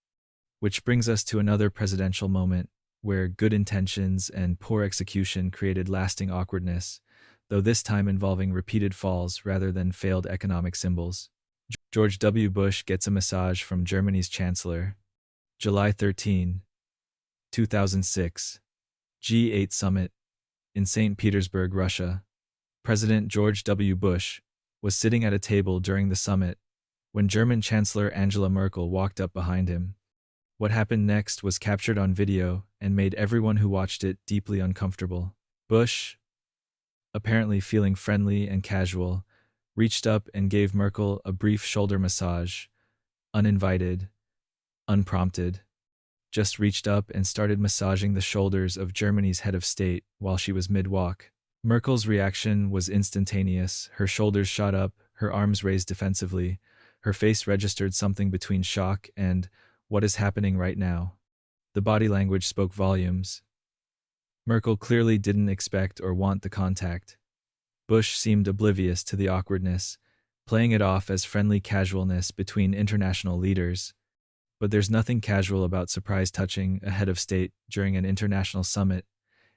Which brings us to another presidential moment where good intentions and poor execution created lasting awkwardness, though this time involving repeated falls rather than failed economic symbols. George W. Bush gets a massage from Germany's Chancellor. July 13, 2006. G8 Summit. In St. Petersburg, Russia. President George W. Bush was sitting at a table during the summit when German Chancellor Angela Merkel walked up behind him. What happened next was captured on video and made everyone who watched it deeply uncomfortable. Bush, apparently feeling friendly and casual, reached up and gave Merkel a brief shoulder massage, uninvited, unprompted. Just reached up and started massaging the shoulders of Germany's head of state while she was mid-walk. Merkel's reaction was instantaneous. Her shoulders shot up, her arms raised defensively. Her face registered something between shock and, what is happening right now? The body language spoke volumes. Merkel clearly didn't expect or want the contact. Bush seemed oblivious to the awkwardness, playing it off as friendly casualness between international leaders. But there's nothing casual about surprise touching a head of state during an international summit,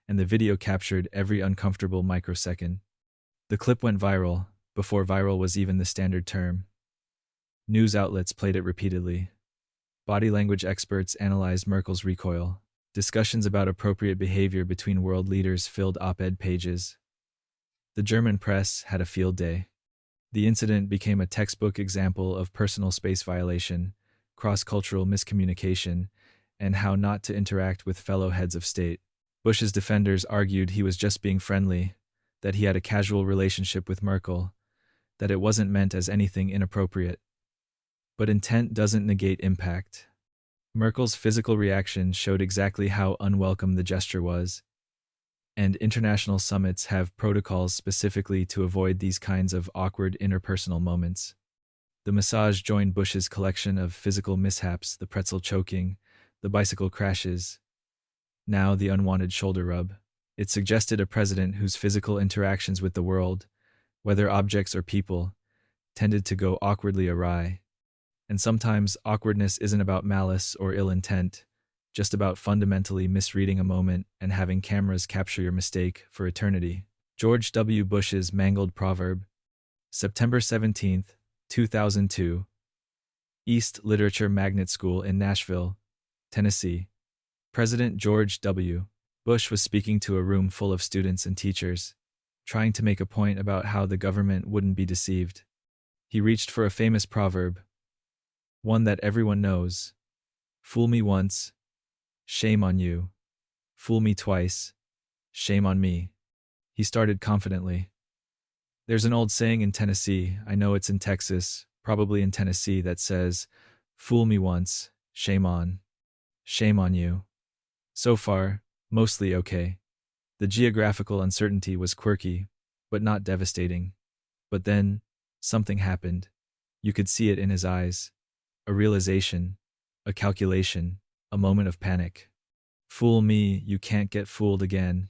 and the video captured every uncomfortable microsecond. The clip went viral, before viral was even the standard term. News outlets played it repeatedly. Body language experts analyzed Merkel's recoil. Discussions about appropriate behavior between world leaders filled op-ed pages. The German press had a field day. The incident became a textbook example of personal space violation, cross-cultural miscommunication, and how not to interact with fellow heads of state. Bush's defenders argued he was just being friendly, that he had a casual relationship with Merkel, that it wasn't meant as anything inappropriate. But intent doesn't negate impact. Merkel's physical reaction showed exactly how unwelcome the gesture was, and international summits have protocols specifically to avoid these kinds of awkward interpersonal moments. The massage joined Bush's collection of physical mishaps: the pretzel choking, The bicycle crashes. Now the unwanted shoulder rub. It suggested a president whose physical interactions with the world, whether objects or people, tended to go awkwardly awry. And sometimes awkwardness isn't about malice or ill intent, just about fundamentally misreading a moment and having cameras capture your mistake for eternity. George W. Bush's mangled proverb, September 17, 2002. East Literature Magnet School in Nashville, Tennessee. President George W. Bush was speaking to a room full of students and teachers, trying to make a point about how the government wouldn't be deceived. He reached for a famous proverb, one that everyone knows. Fool me once, shame on you. Fool me twice, shame on me. He started confidently. There's an old saying in Tennessee, I know it's in Texas, probably in Tennessee, that says, fool me once, shame on you. So far, mostly okay. The geographical uncertainty was quirky, but not devastating. But then, something happened. You could see it in his eyes. A realization, a calculation, a moment of panic. Fool me, you can't get fooled again,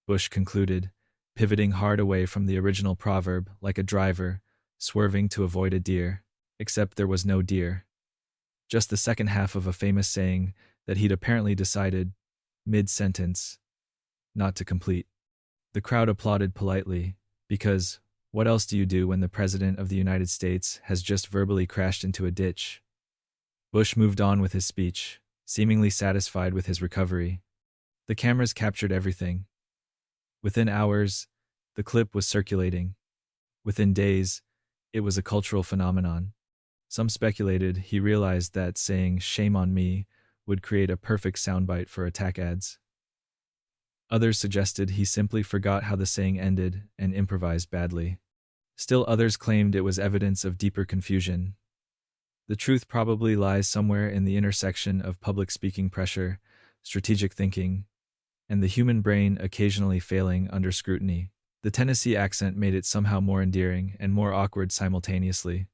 Bush concluded, pivoting hard away from the original proverb like a driver, swerving to avoid a deer, except there was no deer. Just the second half of a famous saying that he'd apparently decided, mid-sentence, not to complete. The crowd applauded politely, because what else do you do when the President of the United States has just verbally crashed into a ditch? Bush moved on with his speech, seemingly satisfied with his recovery. The cameras captured everything. Within hours, the clip was circulating. Within days, it was a cultural phenomenon. Some speculated he realized that saying shame on me would create a perfect soundbite for attack ads. Others suggested he simply forgot how the saying ended and improvised badly. Still others claimed it was evidence of deeper confusion. The truth probably lies somewhere in the intersection of public speaking pressure, strategic thinking, and the human brain occasionally failing under scrutiny. The Tennessee accent made it somehow more endearing and more awkward simultaneously.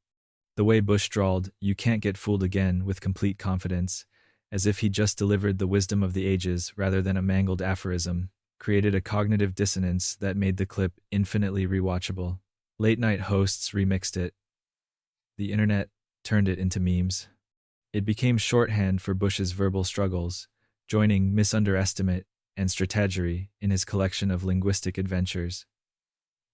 The way Bush drawled, "You can't get fooled again," with complete confidence, as if he just delivered the wisdom of the ages rather than a mangled aphorism, created a cognitive dissonance that made the clip infinitely rewatchable. Late-night hosts remixed it. The internet turned it into memes. It became shorthand for Bush's verbal struggles, joining misunderestimate and strategery in his collection of linguistic adventures.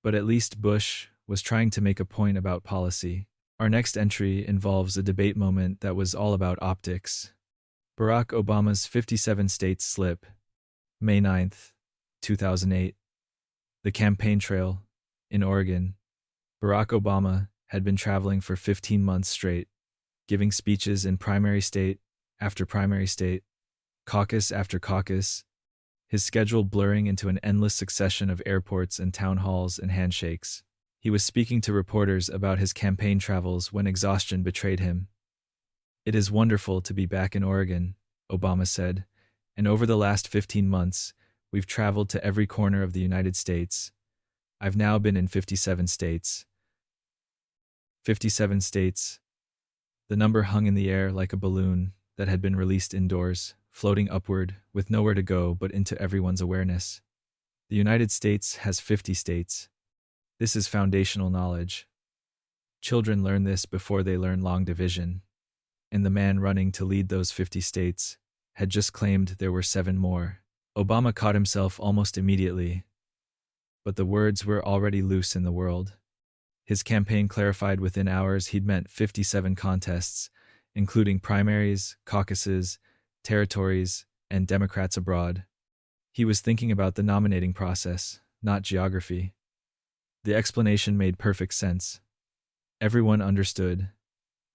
But at least Bush was trying to make a point about policy. Our next entry involves a debate moment that was all about optics. Barack Obama's 57 states slip. May 9, 2008. The campaign trail. In Oregon, Barack Obama had been traveling for 15 months straight, giving speeches in primary state after primary state, caucus after caucus, his schedule blurring into an endless succession of airports and town halls and handshakes. He was speaking to reporters about his campaign travels when exhaustion betrayed him. "It is wonderful to be back in Oregon," Obama said, "and over the last 15 months, we've traveled to every corner of the United States. I've now been in 57 states. 57 states." The number hung in the air like a balloon that had been released indoors, floating upward, with nowhere to go but into everyone's awareness. The United States has 50 states. This is foundational knowledge. Children learn this before they learn long division. And the man running to lead those 50 states had just claimed there were 7 more. Obama caught himself almost immediately. But the words were already loose in the world. His campaign clarified within hours he'd meant 57 contests, including primaries, caucuses, territories, and Democrats abroad. He was thinking about the nominating process, not geography. The explanation made perfect sense. Everyone understood.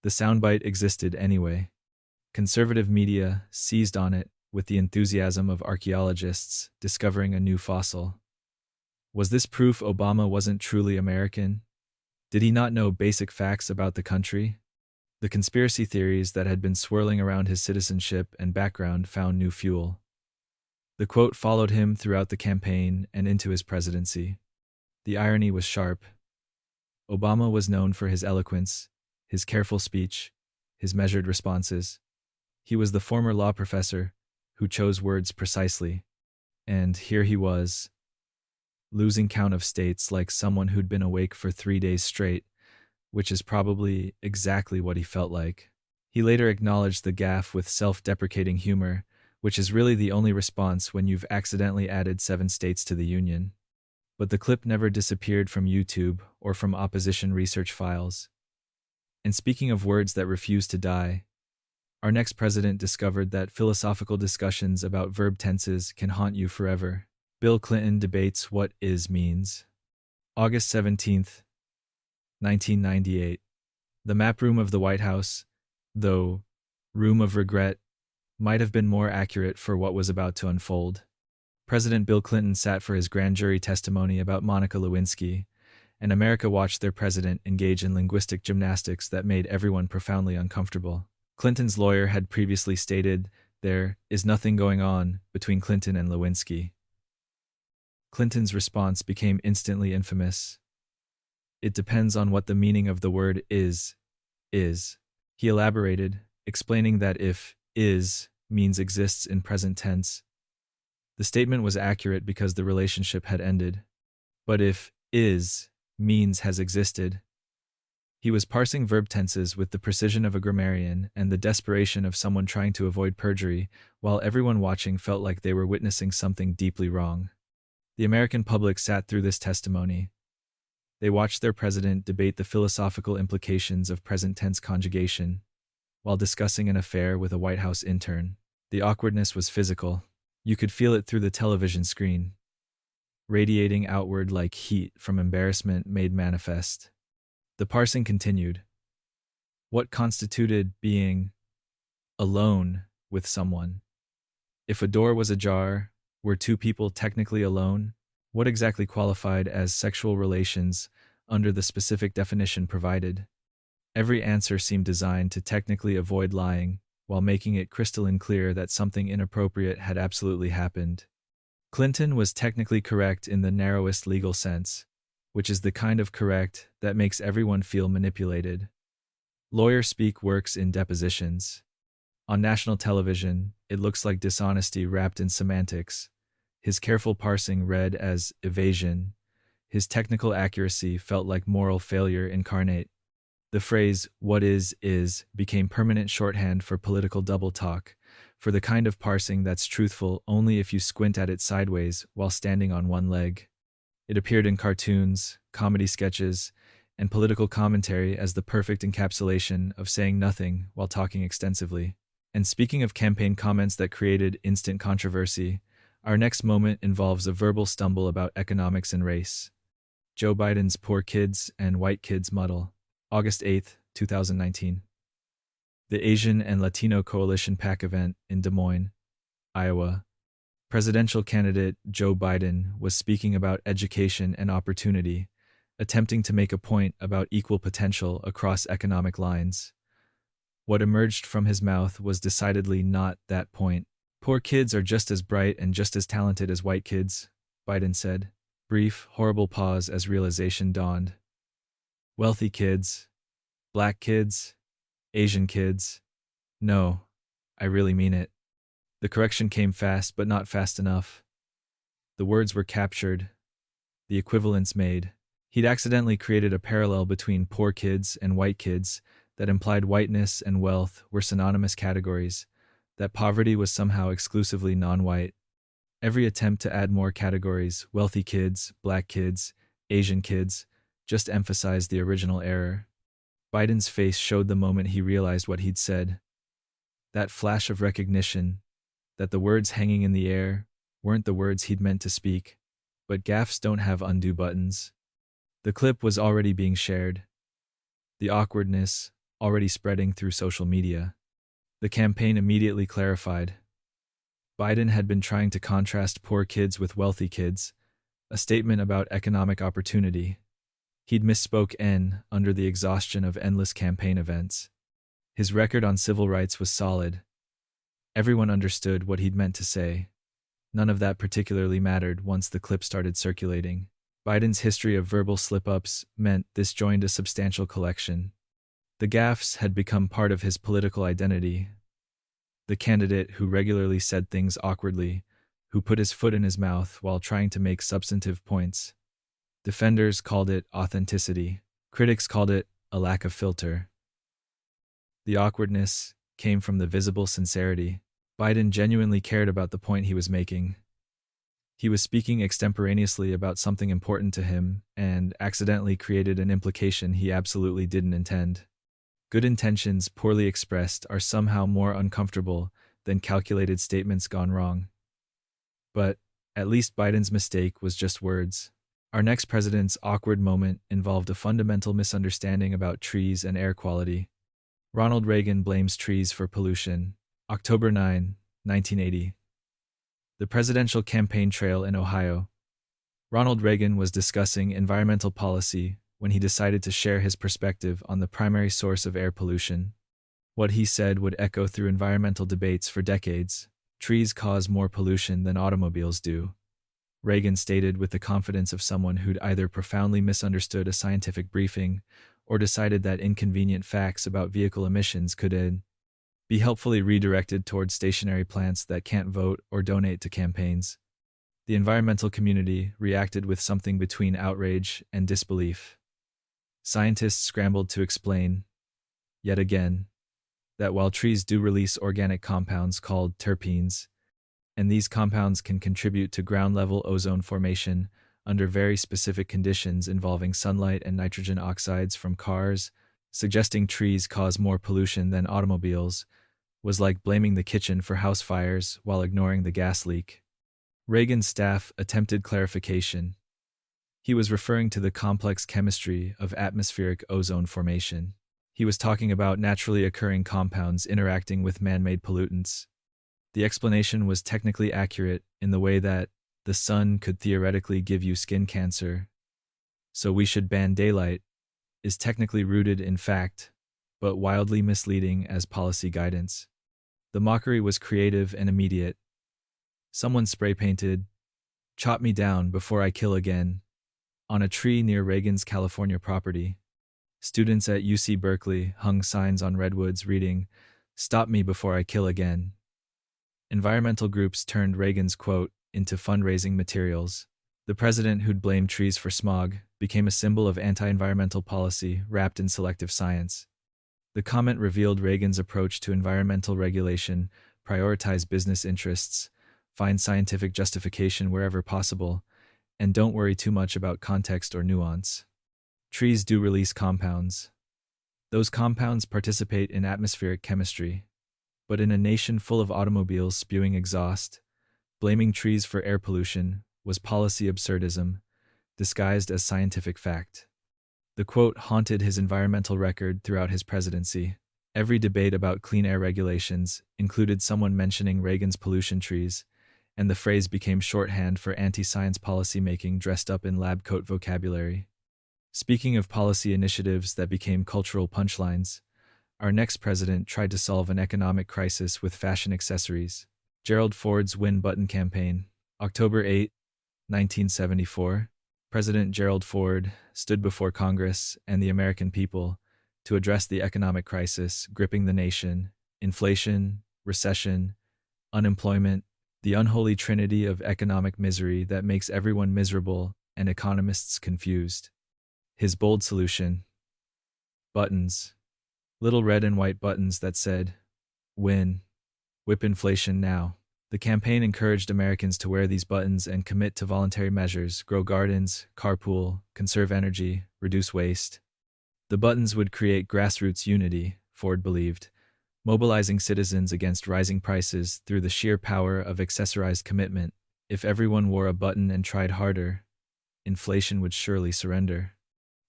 The soundbite existed anyway. Conservative media seized on it with the enthusiasm of archaeologists discovering a new fossil. Was this proof Obama wasn't truly American? Did he not know basic facts about the country? The conspiracy theories that had been swirling around his citizenship and background found new fuel. The quote followed him throughout the campaign and into his presidency. The irony was sharp. Obama was known for his eloquence, his careful speech, his measured responses. He was the former law professor who chose words precisely. And here he was, losing count of states like someone who'd been awake for 3 days straight, which is probably exactly what he felt like. He later acknowledged the gaffe with self-deprecating humor, which is really the only response when you've accidentally added 7 states to the union. But the clip never disappeared from YouTube or from opposition research files. And speaking of words that refuse to die, our next president discovered that philosophical discussions about verb tenses can haunt you forever. Bill Clinton debates what is means. August 17th, 1998. The map room of the White House, though room of regret, might have been more accurate for what was about to unfold. President Bill Clinton sat for his grand jury testimony about Monica Lewinsky, and America watched their president engage in linguistic gymnastics that made everyone profoundly uncomfortable. Clinton's lawyer had previously stated there is nothing going on between Clinton and Lewinsky. Clinton's response became instantly infamous. It depends on what the meaning of the word is. He elaborated, explaining that if is means exists in present tense, the statement was accurate because the relationship had ended. But if is means has existed, he was parsing verb tenses with the precision of a grammarian and the desperation of someone trying to avoid perjury, while everyone watching felt like they were witnessing something deeply wrong. The American public sat through this testimony. They watched their president debate the philosophical implications of present tense conjugation while discussing an affair with a White House intern. The awkwardness was physical. You could feel it through the television screen, radiating outward like heat from embarrassment made manifest. The parsing continued. What constituted being alone with someone? If a door was ajar, were 2 people technically alone? What exactly qualified as sexual relations under the specific definition provided? Every answer seemed designed to technically avoid lying, while making it crystalline clear that something inappropriate had absolutely happened. Clinton was technically correct in the narrowest legal sense, which is the kind of correct that makes everyone feel manipulated. Lawyer speak works in depositions. On national television, it looks like dishonesty wrapped in semantics. His careful parsing read as evasion. His technical accuracy felt like moral failure incarnate. The phrase, what is, became permanent shorthand for political double talk, for the kind of parsing that's truthful only if you squint at it sideways while standing on one leg. It appeared in cartoons, comedy sketches, and political commentary as the perfect encapsulation of saying nothing while talking extensively. And speaking of campaign comments that created instant controversy, our next moment involves a verbal stumble about economics and race. Joe Biden's poor kids and white kids muddle. August 8, 2019. The Asian and Latino Coalition PAC event in Des Moines, Iowa. Presidential candidate Joe Biden was speaking about education and opportunity, attempting to make a point about equal potential across economic lines. What emerged from his mouth was decidedly not that point. Poor kids are just as bright and just as talented as white kids, Biden said. Brief, horrible pause as realization dawned. Wealthy kids, black kids, Asian kids. No, I really mean it. The correction came fast, but not fast enough. The words were captured, the equivalence made. He'd accidentally created a parallel between poor kids and white kids that implied whiteness and wealth were synonymous categories, that poverty was somehow exclusively non-white. Every attempt to add more categories, wealthy kids, black kids, Asian kids, just emphasized the original error. Biden's face showed the moment he realized what he'd said. That flash of recognition, that the words hanging in the air weren't the words he'd meant to speak, but gaffes don't have undo buttons. The clip was already being shared. The awkwardness already spreading through social media. The campaign immediately clarified. Biden had been trying to contrast poor kids with wealthy kids, a statement about economic opportunity. He'd misspoke under the exhaustion of endless campaign events. His record on civil rights was solid. Everyone understood what he'd meant to say. None of that particularly mattered once the clip started circulating. Biden's history of verbal slip-ups meant this joined a substantial collection. The gaffes had become part of his political identity. the candidate who regularly said things awkwardly, who put his foot in his mouth while trying to make substantive points. Defenders called it authenticity. Critics called it a lack of filter. The awkwardness came from the visible sincerity. Biden genuinely cared about the point he was making. He was speaking extemporaneously about something important to him and accidentally created an implication he absolutely didn't intend. Good intentions poorly expressed are somehow more uncomfortable than calculated statements gone wrong. But at least Biden's mistake was just words. Our next president's awkward moment involved a fundamental misunderstanding about trees and air quality. Ronald Reagan blames trees for pollution. October 9, 1980. The presidential campaign trail in Ohio. Ronald Reagan was discussing environmental policy when he decided to share his perspective on the primary source of air pollution. What he said would echo through environmental debates for decades. Trees cause more pollution than automobiles do. Reagan stated with the confidence of someone who'd either profoundly misunderstood a scientific briefing or decided that inconvenient facts about vehicle emissions could be helpfully redirected towards stationary plants that can't vote or donate to campaigns. The environmental community reacted with something between outrage and disbelief. Scientists scrambled to explain, yet again, that while trees do release organic compounds called terpenes, and these compounds can contribute to ground-level ozone formation under very specific conditions involving sunlight and nitrogen oxides from cars, suggesting trees cause more pollution than automobiles was like blaming the kitchen for house fires while ignoring the gas leak. Reagan's staff attempted clarification. He was referring to the complex chemistry of atmospheric ozone formation. He was talking about naturally occurring compounds interacting with man-made pollutants. The explanation was technically accurate in the way that the sun could theoretically give you skin cancer, so we should ban daylight, is technically rooted in fact, but wildly misleading as policy guidance. The mockery was creative and immediate. Someone spray-painted, "Chop me down before I kill again," on a tree near Reagan's California property. Students at UC Berkeley hung signs on redwoods reading, "Stop me before I kill again." Environmental groups turned Reagan's quote into fundraising materials. The president who'd blamed trees for smog became a symbol of anti-environmental policy wrapped in selective science. The comment revealed Reagan's approach to environmental regulation: prioritize business interests, find scientific justification wherever possible, and don't worry too much about context or nuance. Trees do release compounds. Those compounds participate in atmospheric chemistry. But in a nation full of automobiles spewing exhaust, blaming trees for air pollution was policy absurdism, disguised as scientific fact. The quote haunted his environmental record throughout his presidency. Every debate about clean air regulations included someone mentioning Reagan's pollution trees, and the phrase became shorthand for anti-science policymaking dressed up in lab coat vocabulary. Speaking of policy initiatives that became cultural punchlines, our next president tried to solve an economic crisis with fashion accessories. Gerald Ford's Win Button campaign. October 8, 1974. President Gerald Ford stood before Congress and the American people to address the economic crisis gripping the nation: inflation, recession, unemployment, the unholy trinity of economic misery that makes everyone miserable and economists confused. His bold solution: buttons. Little red and white buttons that said, "Win. Whip inflation now." The campaign encouraged Americans to wear these buttons and commit to voluntary measures: grow gardens, carpool, conserve energy, reduce waste. The buttons would create grassroots unity, Ford believed, mobilizing citizens against rising prices through the sheer power of accessorized commitment. If everyone wore a button and tried harder, inflation would surely surrender.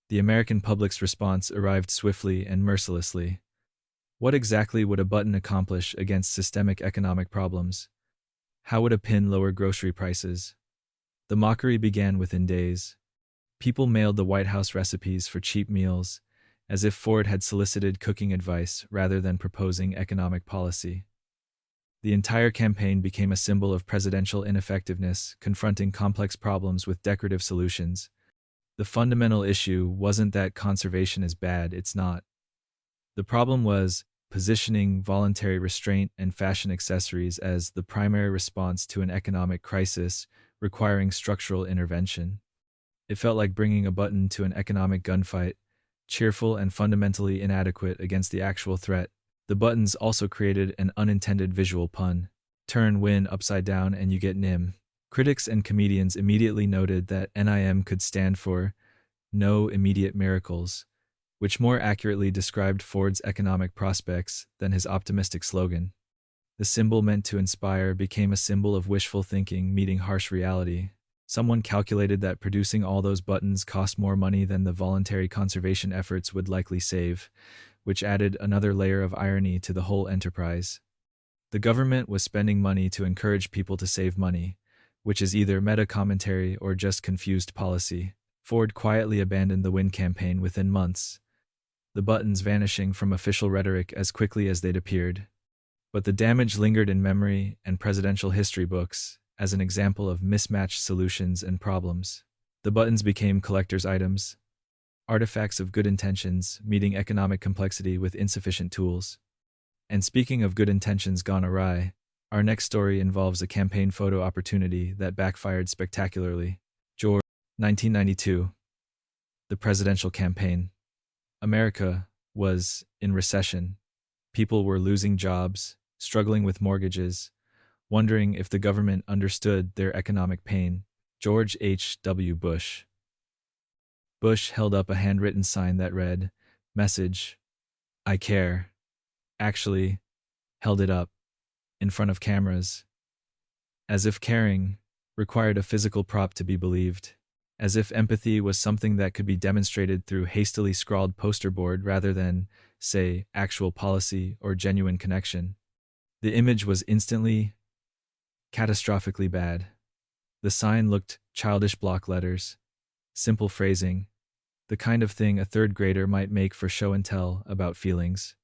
The American public's response arrived swiftly and mercilessly. What exactly would a button accomplish against systemic economic problems? How would a pin lower grocery prices? The mockery began within days. People mailed the White House recipes for cheap meals, as if Ford had solicited cooking advice rather than proposing economic policy. The entire campaign became a symbol of presidential ineffectiveness, confronting complex problems with decorative solutions. The fundamental issue wasn't that conservation is bad, it's not. The problem was positioning voluntary restraint and fashion accessories as the primary response to an economic crisis requiring structural intervention. It felt like bringing a button to an economic gunfight, cheerful and fundamentally inadequate against the actual threat. The buttons also created an unintended visual pun. Turn win upside down and you get NIM. Critics and comedians immediately noted that NIM could stand for no immediate miracles, which more accurately described Ford's economic prospects than his optimistic slogan. The symbol meant to inspire became a symbol of wishful thinking meeting harsh reality. Someone calculated that producing all those buttons cost more money than the voluntary conservation efforts would likely save, which added another layer of irony to the whole enterprise. The government was spending money to encourage people to save money, which is either meta-commentary or just confused policy. Ford quietly abandoned the Win campaign within months, the buttons vanishing from official rhetoric as quickly as they'd appeared. But the damage lingered in memory and presidential history books as an example of mismatched solutions and problems. The buttons became collector's items, artifacts of good intentions meeting economic complexity with insufficient tools. And speaking of good intentions gone awry, our next story involves a campaign photo opportunity that backfired spectacularly. Gore, 1992. The presidential campaign. America was in recession. People were losing jobs, struggling with mortgages, wondering if the government understood their economic pain. George H.W. Bush. Bush held up a handwritten sign that read, "Message, I care." Actually, held it up, in front of cameras. As if caring required a physical prop to be believed. As if empathy was something that could be demonstrated through hastily scrawled poster board rather than, say, actual policy or genuine connection. The image was instantly, catastrophically bad. The sign looked childish block letters, simple phrasing, the kind of thing a third grader might make for show and tell about feelings.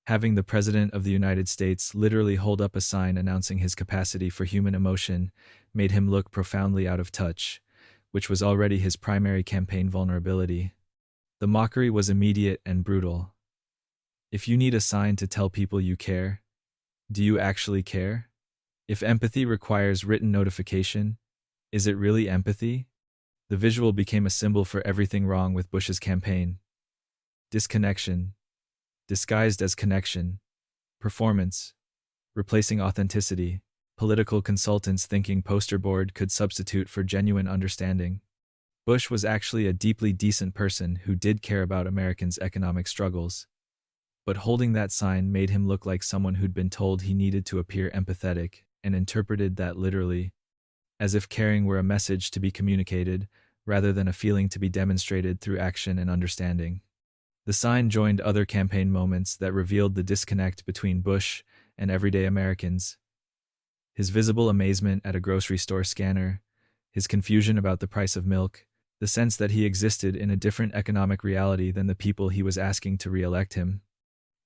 Having the President of the United States literally hold up a sign announcing his capacity for human emotion made him look profoundly out of touch, which was already his primary campaign vulnerability. The mockery was immediate and brutal. If you need a sign to tell people you care, do you actually care? If empathy requires written notification, is it really empathy? The visual became a symbol for everything wrong with Bush's campaign. Disconnection, disguised as connection, performance, replacing authenticity, political consultants thinking poster board could substitute for genuine understanding. Bush was actually a deeply decent person who did care about Americans' economic struggles. But holding that sign made him look like someone who'd been told he needed to appear empathetic and interpreted that literally, as if caring were a message to be communicated rather than a feeling to be demonstrated through action and understanding. The sign joined other campaign moments that revealed the disconnect between Bush and everyday Americans. His visible amazement at a grocery store scanner, his confusion about the price of milk, the sense that he existed in a different economic reality than the people he was asking to re-elect him.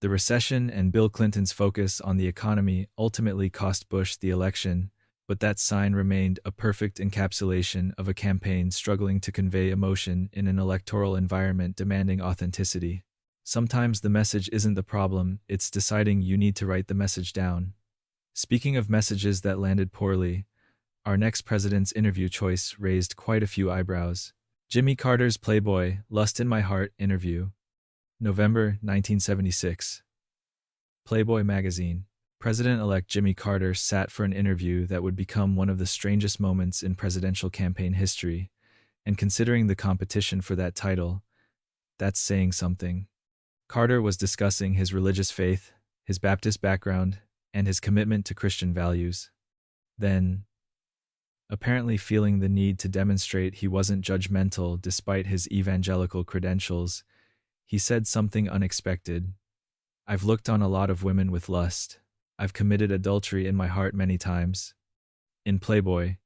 The recession and Bill Clinton's focus on the economy ultimately cost Bush the election, but that sign remained a perfect encapsulation of a campaign struggling to convey emotion in an electoral environment demanding authenticity. Sometimes the message isn't the problem, it's deciding you need to write the message down. Speaking of messages that landed poorly, our next president's interview choice raised quite a few eyebrows. Jimmy Carter's Playboy, Lust in My Heart interview. November 1976. Playboy magazine. President-elect Jimmy Carter sat for an interview that would become one of the strangest moments in presidential campaign history, and considering the competition for that title, that's saying something. Carter was discussing his religious faith, his Baptist background, and his commitment to Christian values. Then, apparently feeling the need to demonstrate he wasn't judgmental despite his evangelical credentials, he said something unexpected. "I've looked on a lot of women with lust. I've committed adultery in my heart many times." In Playboy.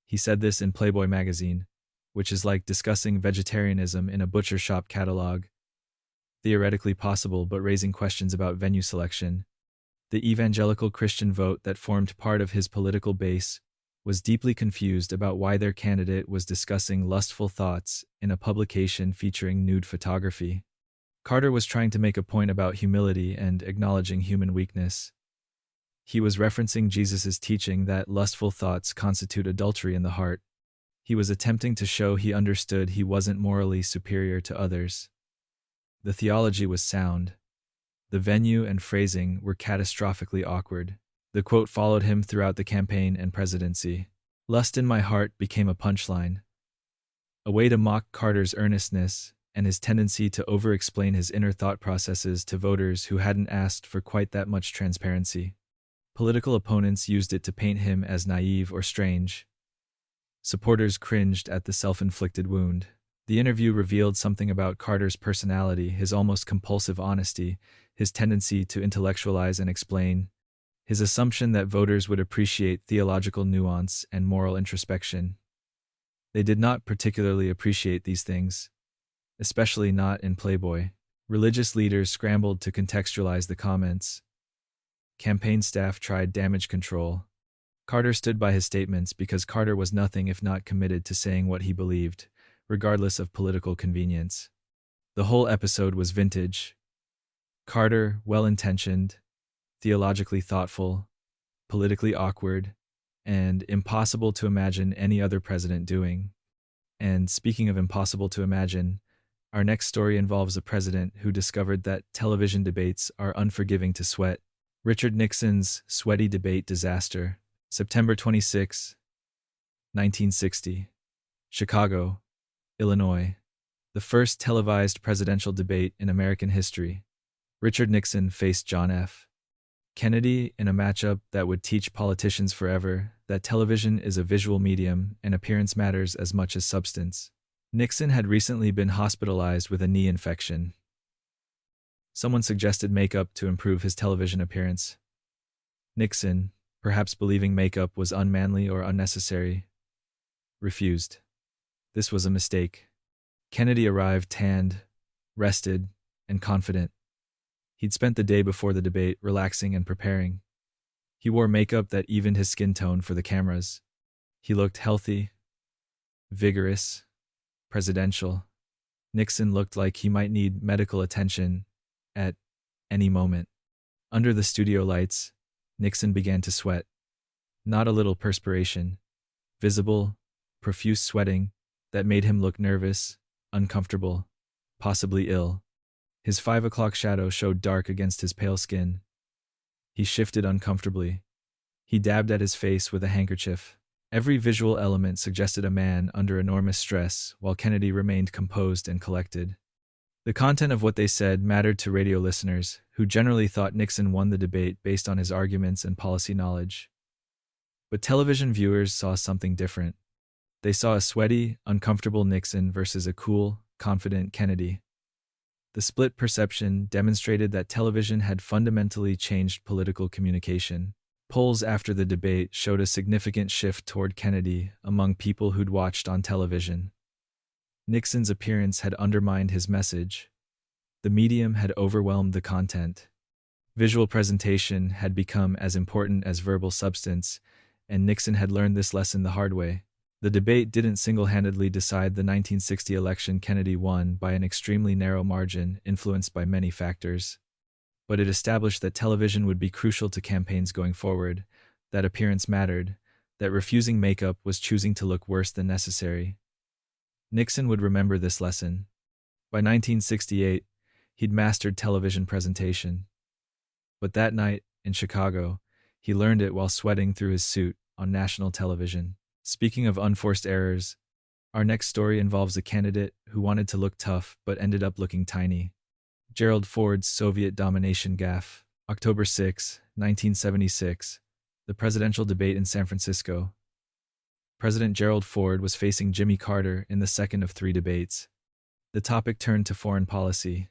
He said this in Playboy magazine, which is like discussing vegetarianism in a butcher shop catalog. Theoretically possible, but raising questions about venue selection. The evangelical Christian vote that formed part of his political base was deeply confused about why their candidate was discussing lustful thoughts in a publication featuring nude photography. Carter was trying to make a point about humility and acknowledging human weakness. He was referencing Jesus' teaching that lustful thoughts constitute adultery in the heart. He was attempting to show he understood he wasn't morally superior to others. The theology was sound. The venue and phrasing were catastrophically awkward. The quote followed him throughout the campaign and presidency. Lust in my heart became a punchline. A way to mock Carter's earnestness and his tendency to over-explain his inner thought processes to voters who hadn't asked for quite that much transparency. Political opponents used it to paint him as naive or strange. Supporters cringed at the self-inflicted wound. The interview revealed something about Carter's personality, his almost compulsive honesty, his tendency to intellectualize and explain, his assumption that voters would appreciate theological nuance and moral introspection. They did not particularly appreciate these things, especially not in Playboy. Religious leaders scrambled to contextualize the comments. Campaign staff tried damage control. Carter stood by his statements because Carter was nothing if not committed to saying what he believed, regardless of political convenience. The whole episode was vintage. Carter, well-intentioned, theologically thoughtful, politically awkward, and impossible to imagine any other president doing. And speaking of impossible to imagine, our next story involves a president who discovered that television debates are unforgiving to sweat. Richard Nixon's sweaty debate disaster. September 26, 1960. Chicago, Illinois. The first televised presidential debate in American history. Richard Nixon faced John F. Kennedy in a matchup that would teach politicians forever that television is a visual medium and appearance matters as much as substance. Nixon had recently been hospitalized with a knee infection. Someone suggested makeup to improve his television appearance. Nixon, perhaps believing makeup was unmanly or unnecessary, refused. This was a mistake. Kennedy arrived tanned, rested, and confident. He'd spent the day before the debate relaxing and preparing. He wore makeup that evened his skin tone for the cameras. He looked healthy, vigorous, presidential. Nixon looked like he might need medical attention at any moment. Under the studio lights, Nixon began to sweat. Not a little perspiration. Visible, profuse sweating that made him look nervous, uncomfortable, possibly ill. His 5 o'clock shadow showed dark against his pale skin. He shifted uncomfortably. He dabbed at his face with a handkerchief. Every visual element suggested a man under enormous stress, while Kennedy remained composed and collected. The content of what they said mattered to radio listeners, who generally thought Nixon won the debate based on his arguments and policy knowledge. But television viewers saw something different. They saw a sweaty, uncomfortable Nixon versus a cool, confident Kennedy. The split perception demonstrated that television had fundamentally changed political communication. Polls after the debate showed a significant shift toward Kennedy among people who'd watched on television. Nixon's appearance had undermined his message. The medium had overwhelmed the content. Visual presentation had become as important as verbal substance, and Nixon had learned this lesson the hard way. The debate didn't single-handedly decide the 1960 election. Kennedy won by an extremely narrow margin, influenced by many factors. But it established that television would be crucial to campaigns going forward, that appearance mattered, that refusing makeup was choosing to look worse than necessary. Nixon would remember this lesson. By 1968, he'd mastered television presentation. But that night, in Chicago, he learned it while sweating through his suit on national television. Speaking of unforced errors, our next story involves a candidate who wanted to look tough but ended up looking tiny. Gerald Ford's Soviet domination gaffe. October 6, 1976. The presidential debate in San Francisco. President Gerald Ford was facing Jimmy Carter in the second of 3 debates. The topic turned to foreign policy,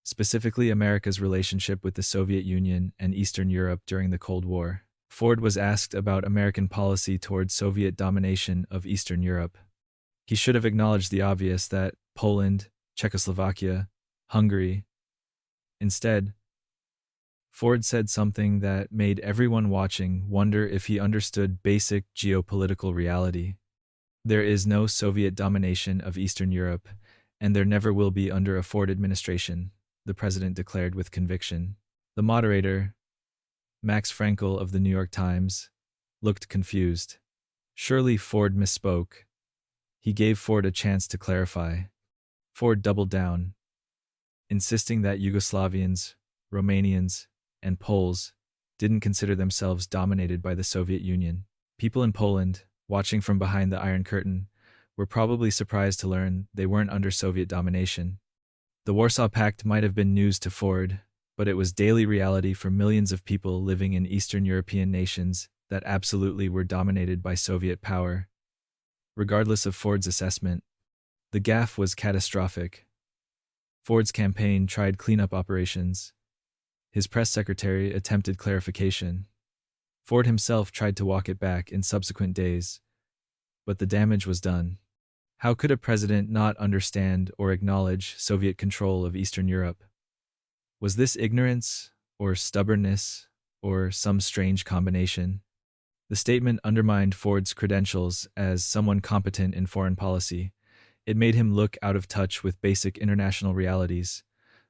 specifically America's relationship with the Soviet Union and Eastern Europe during the Cold War. Ford was asked about American policy toward Soviet domination of Eastern Europe. He should have acknowledged the obvious that Poland, Czechoslovakia, Hungary. Instead, Ford said something that made everyone watching wonder if he understood basic geopolitical reality. There is no Soviet domination of Eastern Europe, And there never will be under a Ford administration, the president declared with conviction. The moderator, Max Frankel of the New York Times, looked confused. Surely Ford misspoke. He gave Ford a chance to clarify. Ford doubled down, insisting that Yugoslavians, Romanians, and Poles didn't consider themselves dominated by the Soviet Union. People in Poland, watching from behind the Iron Curtain, were probably surprised to learn they weren't under Soviet domination. The Warsaw Pact might have been news to Ford, but it was daily reality for millions of people living in Eastern European nations that absolutely were dominated by Soviet power. Regardless of Ford's assessment, the gaffe was catastrophic. Ford's campaign tried cleanup operations. His press secretary attempted clarification. Ford himself tried to walk it back in subsequent days, but the damage was done. How could a president not understand or acknowledge Soviet control of Eastern Europe? Was this ignorance, or stubbornness, or some strange combination? The statement undermined Ford's credentials as someone competent in foreign policy. It made him look out of touch with basic international realities.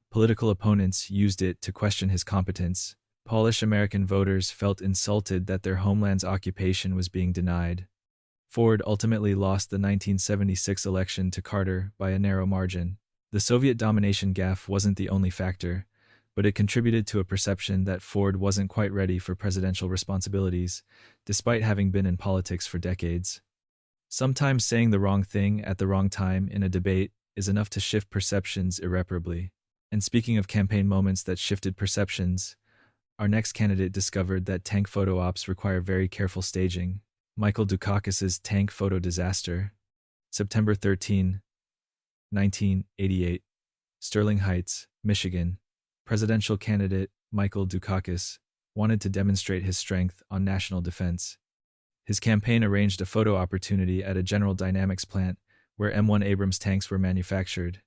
Political opponents used it to question his competence. Polish-American voters felt insulted that their homeland's occupation was being denied. Ford ultimately lost the 1976 election to Carter by a narrow margin. The Soviet domination gaffe wasn't the only factor, but it contributed to a perception that Ford wasn't quite ready for presidential responsibilities, despite having been in politics for decades. Sometimes saying the wrong thing at the wrong time in a debate is enough to shift perceptions irreparably. And speaking of campaign moments that shifted perceptions, our next candidate discovered that tank photo ops require very careful staging. Michael Dukakis' tank photo disaster. September 13, 1988. Sterling Heights, Michigan. Presidential candidate Michael Dukakis wanted to demonstrate his strength on national defense. His campaign arranged a photo opportunity at a General Dynamics plant where M1 Abrams tanks were manufactured.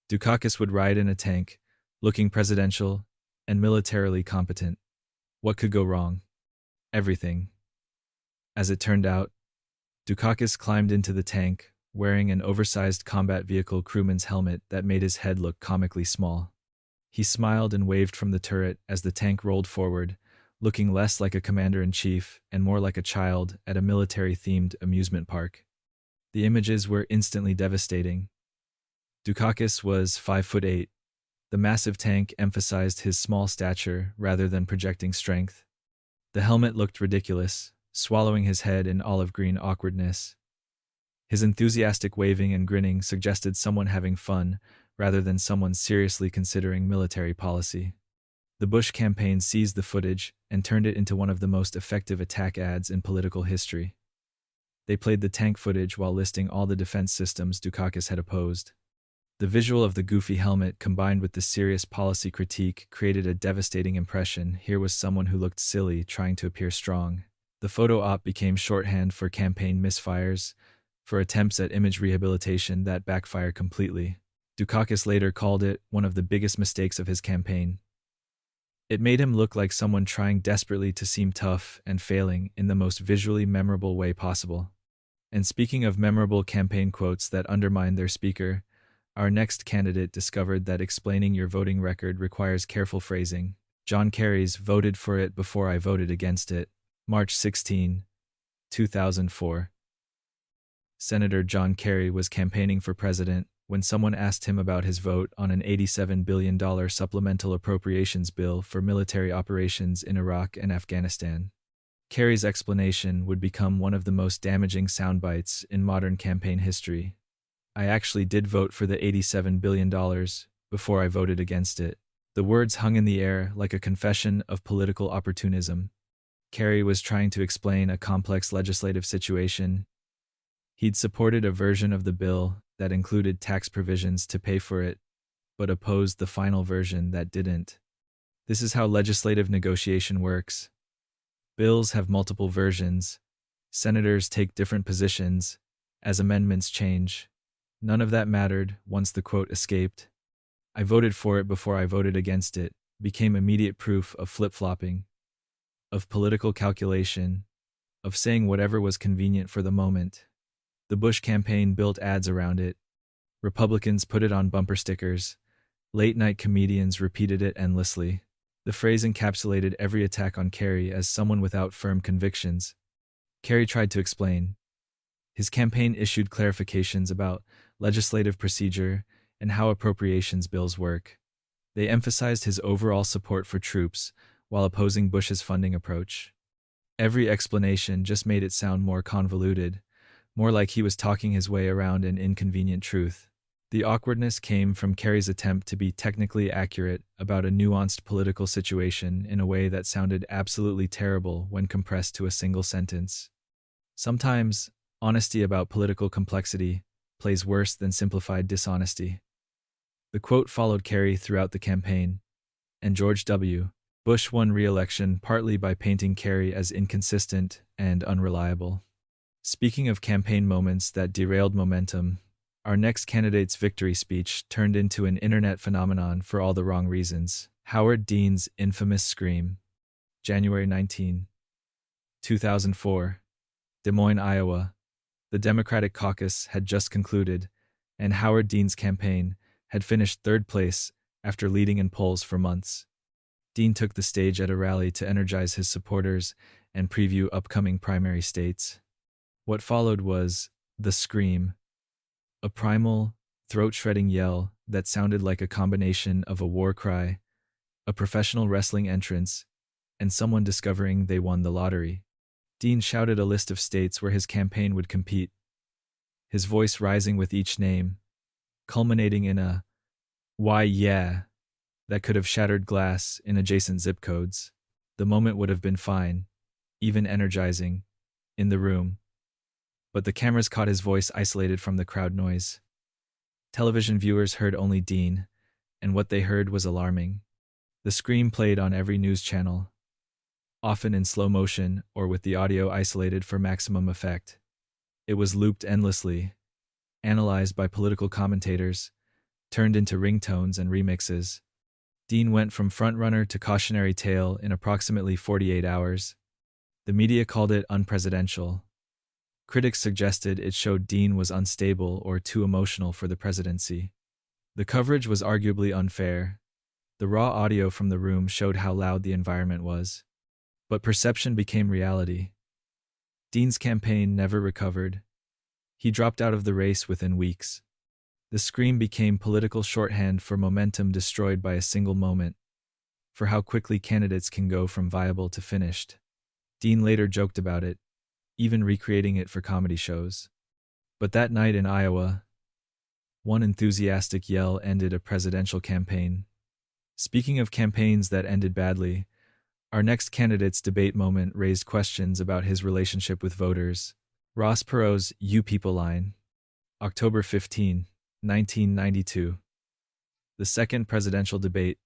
Dukakis would ride in a tank, looking presidential and militarily competent. What could go wrong? Everything. As it turned out, Dukakis climbed into the tank, wearing an oversized combat vehicle crewman's helmet that made his head look comically small. He smiled and waved from the turret as the tank rolled forward, looking less like a commander-in-chief and more like a child at a military-themed amusement park. The images were instantly devastating. Dukakis was 5'8". The massive tank emphasized his small stature rather than projecting strength. The helmet looked ridiculous, swallowing his head in olive-green awkwardness. His enthusiastic waving and grinning suggested someone having fun rather than someone seriously considering military policy. The Bush campaign seized the footage and turned it into one of the most effective attack ads in political history. They played the tank footage while listing all the defense systems Dukakis had opposed. The visual of the goofy helmet combined with the serious policy critique created a devastating impression. Here was someone who looked silly trying to appear strong. The photo op became shorthand for campaign misfires, for attempts at image rehabilitation that backfired completely. Dukakis later called it one of the biggest mistakes of his campaign. It made him look like someone trying desperately to seem tough and failing in the most visually memorable way possible. And speaking of memorable campaign quotes that undermine their speaker, our next candidate discovered that explaining your voting record requires careful phrasing. John Kerry's "voted for it before I voted against it." March 16, 2004. Senator John Kerry was campaigning for president when someone asked him about his vote on an $87 billion supplemental appropriations bill for military operations in Iraq and Afghanistan. Kerry's explanation would become one of the most damaging soundbites in modern campaign history. I actually did vote for the $87 billion before I voted against it. The words hung in the air like a confession of political opportunism. Kerry was trying to explain a complex legislative situation. He'd supported a version of the bill that included tax provisions to pay for it, but opposed the final version that didn't. This is how legislative negotiation works. Bills have multiple versions. Senators take different positions as amendments change. None of that mattered once the quote escaped. I voted for it before I voted against it became immediate proof of flip-flopping, of political calculation, of saying whatever was convenient for the moment. The Bush campaign built ads around it. Republicans put it on bumper stickers. Late-night comedians repeated it endlessly. The phrase encapsulated every attack on Kerry as someone without firm convictions. Kerry tried to explain. His campaign issued clarifications about legislative procedure and how appropriations bills work. They emphasized his overall support for troops while opposing Bush's funding approach. Every explanation just made it sound more convoluted, more like he was talking his way around an inconvenient truth. The awkwardness came from Kerry's attempt to be technically accurate about a nuanced political situation in a way that sounded absolutely terrible when compressed to a single sentence. Sometimes, honesty about political complexity plays worse than simplified dishonesty. The quote followed Kerry throughout the campaign, and George W. Bush won re-election partly by painting Kerry as inconsistent and unreliable. Speaking of campaign moments that derailed momentum, our next candidate's victory speech turned into an internet phenomenon for all the wrong reasons. Howard Dean's infamous scream. January 19, 2004. Des Moines, Iowa. The Democratic caucus had just concluded, and Howard Dean's campaign had finished third place after leading in polls for months. Dean took the stage at a rally to energize his supporters and preview upcoming primary states. What followed was the scream, a primal, throat-shredding yell that sounded like a combination of a war cry, a professional wrestling entrance, and someone discovering they won the lottery. Dean shouted a list of states where his campaign would compete, his voice rising with each name, culminating in a "why yeah" that could have shattered glass in adjacent zip codes. The moment would have been fine, even energizing, in the room. But the cameras caught his voice isolated from the crowd noise. Television viewers heard only Dean, and what they heard was alarming. The scream played on every news channel, often in slow motion or with the audio isolated for maximum effect. It was looped endlessly, analyzed by political commentators, turned into ringtones and remixes. Dean went from frontrunner to cautionary tale in approximately 48 hours. The media called it unpresidential. Critics suggested it showed Dean was unstable or too emotional for the presidency. The coverage was arguably unfair. The raw audio from the room showed how loud the environment was. But perception became reality. Dean's campaign never recovered. He dropped out of the race within weeks. The scream became political shorthand for momentum destroyed by a single moment, for how quickly candidates can go from viable to finished. Dean later joked about it, even recreating it for comedy shows. But that night in Iowa, one enthusiastic yell ended a presidential campaign. Speaking of campaigns that ended badly, our next candidate's debate moment raised questions about his relationship with voters. Ross Perot's "You People" line. October 15, 1992. The second presidential debate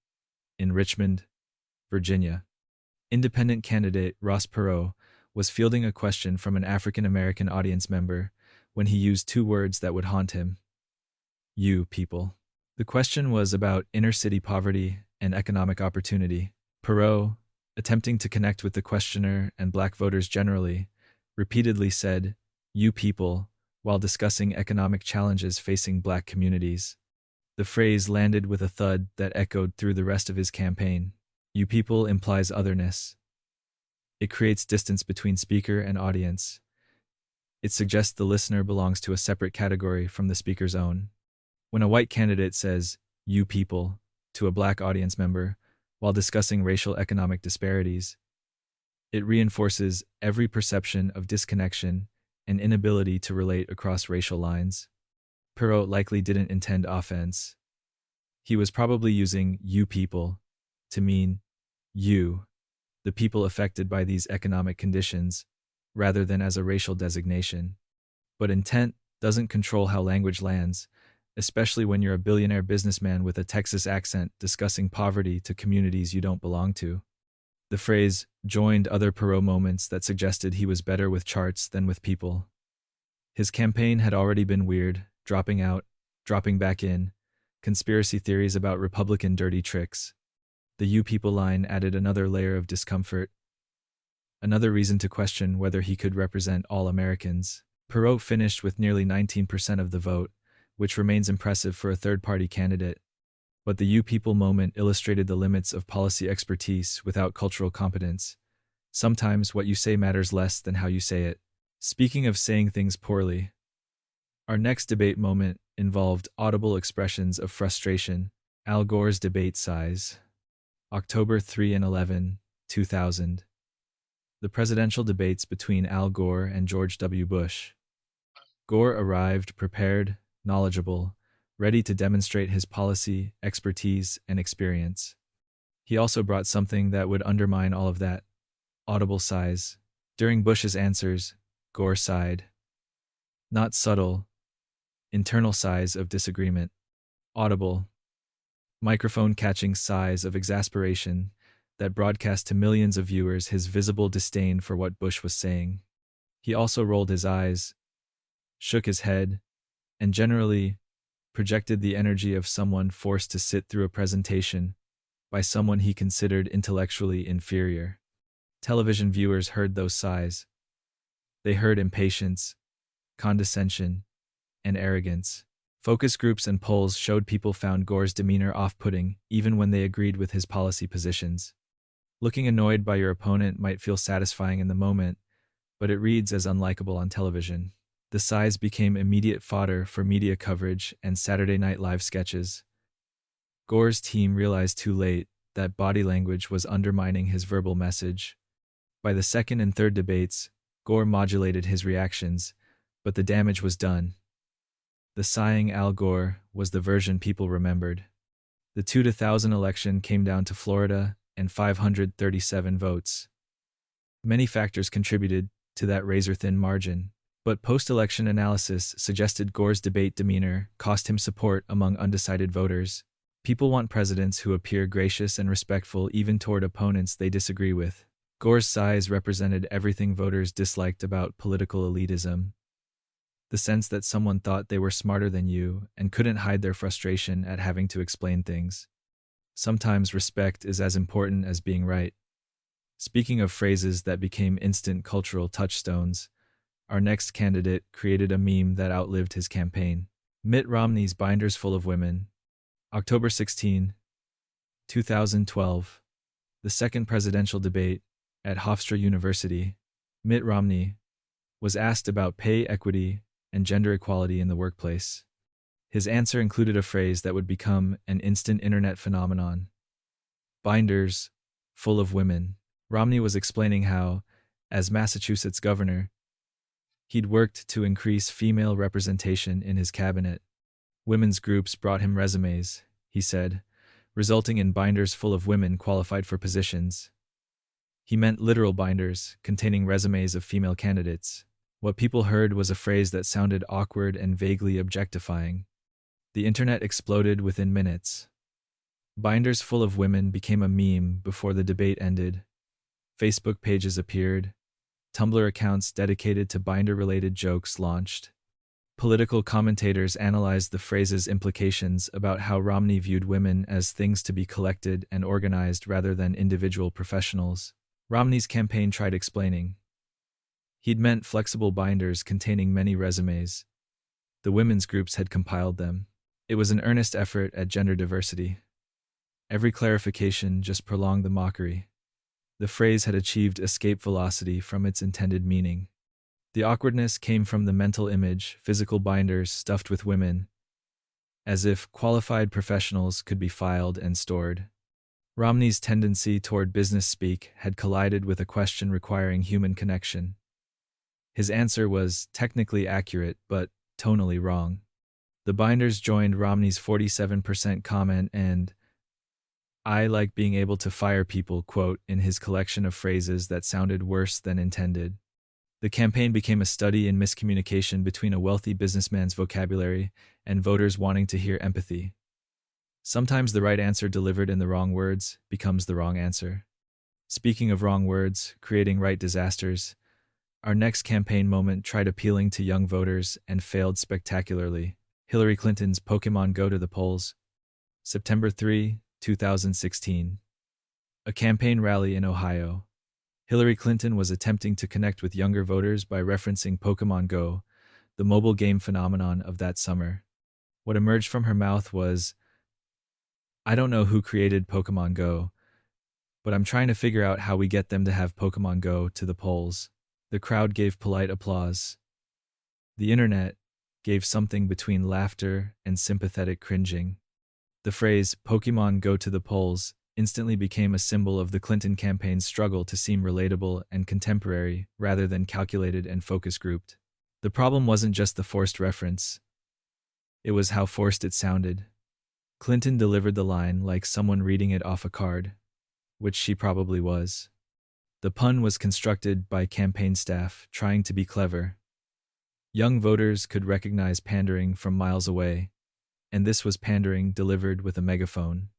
in Richmond, Virginia. Independent candidate Ross Perot was fielding a question from an African-American audience member when he used two words that would haunt him. You people. The question was about inner-city poverty and economic opportunity. Perot, attempting to connect with the questioner and black voters generally, repeatedly said, "You people," while discussing economic challenges facing black communities. The phrase landed with a thud that echoed through the rest of his campaign. You people implies otherness. It creates distance between speaker and audience. It suggests the listener belongs to a separate category from the speaker's own. When a white candidate says, "You people," to a black audience member, while discussing racial economic disparities, it reinforces every perception of disconnection and inability to relate across racial lines. Perot likely didn't intend offense. He was probably using "you people" to mean you, the people affected by these economic conditions, rather than as a racial designation. But intent doesn't control how language lands, especially when you're a billionaire businessman with a Texas accent discussing poverty to communities you don't belong to. The phrase joined other Perot moments that suggested he was better with charts than with people. His campaign had already been weird, dropping out, dropping back in, conspiracy theories about Republican dirty tricks. The "you people" line added another layer of discomfort, another reason to question whether he could represent all Americans. Perot finished with nearly 19% of the vote, which remains impressive for a third-party candidate. But the "you people" moment illustrated the limits of policy expertise without cultural competence. Sometimes what you say matters less than how you say it. Speaking of saying things poorly, our next debate moment involved audible expressions of frustration. Al Gore's debate size. October 3 and 11, 2000. The presidential debates between Al Gore and George W. Bush. Gore arrived prepared, knowledgeable, ready to demonstrate his policy, expertise, and experience. He also brought something that would undermine all of that: audible sighs. During Bush's answers, Gore sighed. Not subtle, internal sighs of disagreement. Audible, microphone-catching sighs of exasperation that broadcast to millions of viewers his visible disdain for what Bush was saying. He also rolled his eyes, shook his head, and generally projected the energy of someone forced to sit through a presentation by someone he considered intellectually inferior. Television viewers heard those sighs. They heard impatience, condescension, and arrogance. Focus groups and polls showed people found Gore's demeanor off-putting even when they agreed with his policy positions. Looking annoyed by your opponent might feel satisfying in the moment, but it reads as unlikable on television. The sighs became immediate fodder for media coverage and Saturday Night Live sketches. Gore's team realized too late that body language was undermining his verbal message. By the second and third debates, Gore modulated his reactions, but the damage was done. The sighing Al Gore was the version people remembered. The 2000 election came down to Florida and 537 votes. Many factors contributed to that razor-thin margin, but post-election analysis suggested Gore's debate demeanor cost him support among undecided voters. People want presidents who appear gracious and respectful even toward opponents they disagree with. Gore's sighs represented everything voters disliked about political elitism. The sense that someone thought they were smarter than you and couldn't hide their frustration at having to explain things. Sometimes respect is as important as being right. Speaking of phrases that became instant cultural touchstones, our next candidate created a meme that outlived his campaign. Mitt Romney's binders full of women. October 16, 2012. The second presidential debate at Hofstra University. Mitt Romney was asked about pay equity and gender equality in the workplace. His answer included a phrase that would become an instant internet phenomenon. Binders full of women. Romney was explaining how, as Massachusetts governor, he'd worked to increase female representation in his cabinet. Women's groups brought him resumes, he said, resulting in binders full of women qualified for positions. He meant literal binders containing resumes of female candidates. What people heard was a phrase that sounded awkward and vaguely objectifying. The internet exploded within minutes. Binders full of women became a meme before the debate ended. Facebook pages appeared. Tumblr accounts dedicated to binder-related jokes launched. Political commentators analyzed the phrase's implications about how Romney viewed women as things to be collected and organized rather than individual professionals. Romney's campaign tried explaining. He'd meant flexible binders containing many resumes. The women's groups had compiled them. It was an earnest effort at gender diversity. Every clarification just prolonged the mockery. The phrase had achieved escape velocity from its intended meaning. The awkwardness came from the mental image, physical binders stuffed with women, as if qualified professionals could be filed and stored. Romney's tendency toward business speak had collided with a question requiring human connection. His answer was technically accurate, but tonally wrong. The binders joined Romney's 47% comment and "I like being able to fire people" quote in his collection of phrases that sounded worse than intended. The campaign became a study in miscommunication between a wealthy businessman's vocabulary and voters wanting to hear empathy. Sometimes the right answer delivered in the wrong words becomes the wrong answer. Speaking of wrong words, creating right disasters, our next campaign moment tried appealing to young voters and failed spectacularly. Hillary Clinton's Pokémon Go to the polls. September 3, 2016. A campaign rally in Ohio. Hillary Clinton was attempting to connect with younger voters by referencing Pokémon Go, the mobile game phenomenon of that summer. What emerged from her mouth was, "I don't know who created Pokemon Go, but I'm trying to figure out how we get them to have Pokemon Go to the polls." The crowd gave polite applause. The internet gave something between laughter and sympathetic cringing. The phrase, "Pokemon Go to the polls," instantly became a symbol of the Clinton campaign's struggle to seem relatable and contemporary rather than calculated and focus grouped. The problem wasn't just the forced reference. It was how forced it sounded. Clinton delivered the line like someone reading it off a card, which she probably was. The pun was constructed by campaign staff trying to be clever. Young voters could recognize pandering from miles away, and this was pandering delivered with a megaphone.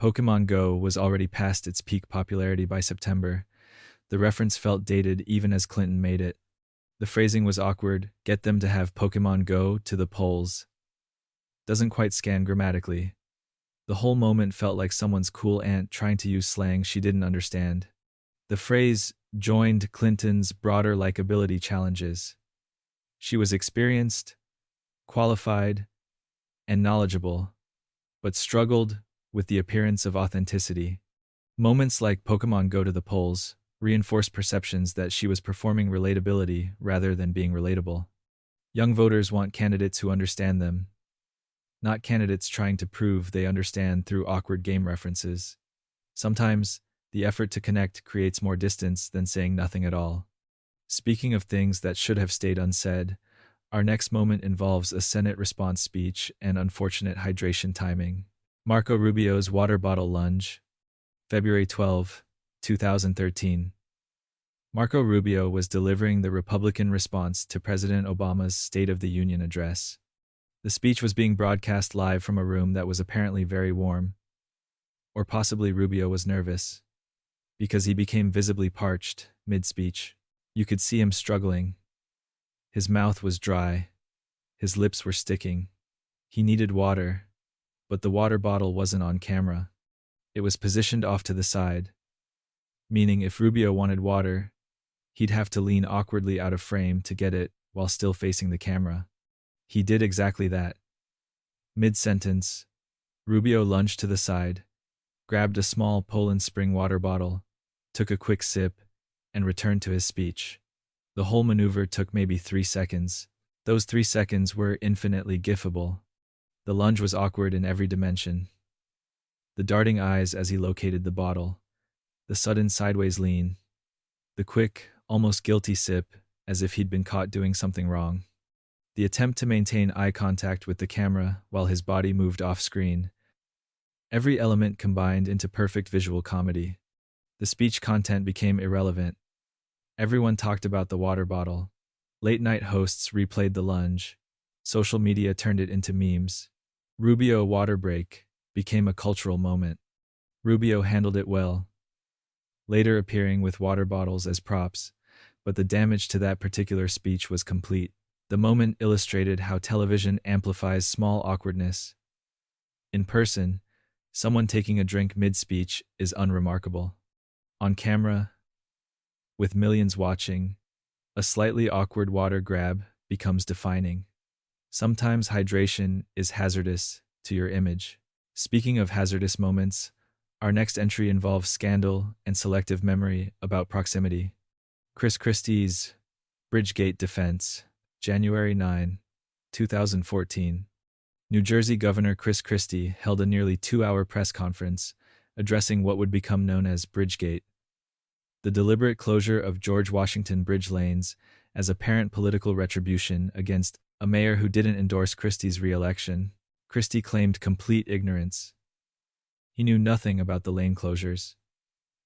Pokemon Go was already past its peak popularity by September. The reference felt dated even as Clinton made it. The phrasing was awkward. "Get them to have Pokemon Go to the polls." Doesn't quite scan grammatically. The whole moment felt like someone's cool aunt trying to use slang she didn't understand. The phrase joined Clinton's broader likability challenges. She was experienced, qualified, and knowledgeable, but struggled with the appearance of authenticity. Moments like Pokemon Go to the polls reinforced perceptions that she was performing relatability rather than being relatable. Young voters want candidates who understand them, not candidates trying to prove they understand through awkward game references. Sometimes, the effort to connect creates more distance than saying nothing at all. Speaking of things that should have stayed unsaid, our next moment involves a Senate response speech and unfortunate hydration timing. Marco Rubio's water bottle lunge, February 12, 2013. Marco Rubio was delivering the Republican response to President Obama's State of the Union address. The speech was being broadcast live from a room that was apparently very warm. Or possibly Rubio was nervous, because he became visibly parched mid-speech. You could see him struggling. His mouth was dry. His lips were sticking. He needed water, but the water bottle wasn't on camera. It was positioned off to the side, meaning if Rubio wanted water, he'd have to lean awkwardly out of frame to get it while still facing the camera. He did exactly that. Mid-sentence, Rubio lunged to the side, grabbed a small Poland Spring water bottle, took a quick sip, and returned to his speech. The whole maneuver took maybe 3 seconds. Those 3 seconds were infinitely gifable. The lunge was awkward in every dimension. The darting eyes as he located the bottle, the sudden sideways lean, the quick, almost guilty sip as if he'd been caught doing something wrong. The attempt to maintain eye contact with the camera while his body moved off-screen. Every element combined into perfect visual comedy. The speech content became irrelevant. Everyone talked about the water bottle. Late-night hosts replayed the lunge. Social media turned it into memes. Rubio water break became a cultural moment. Rubio handled it well, later appearing with water bottles as props, but the damage to that particular speech was complete. The moment illustrated how television amplifies small awkwardness. In person, someone taking a drink mid-speech is unremarkable. On camera, with millions watching, a slightly awkward water grab becomes defining. Sometimes hydration is hazardous to your image. Speaking of hazardous moments, our next entry involves scandal and selective memory about proximity. Christie's Bridgegate defense, January 9, 2014. New Jersey Governor Chris Christie held a nearly 2-hour press conference addressing what would become known as Bridgegate, the deliberate closure of George Washington Bridge lanes as apparent political retribution against a mayor who didn't endorse Christie's re-election. Christie claimed complete ignorance. He knew nothing about the lane closures.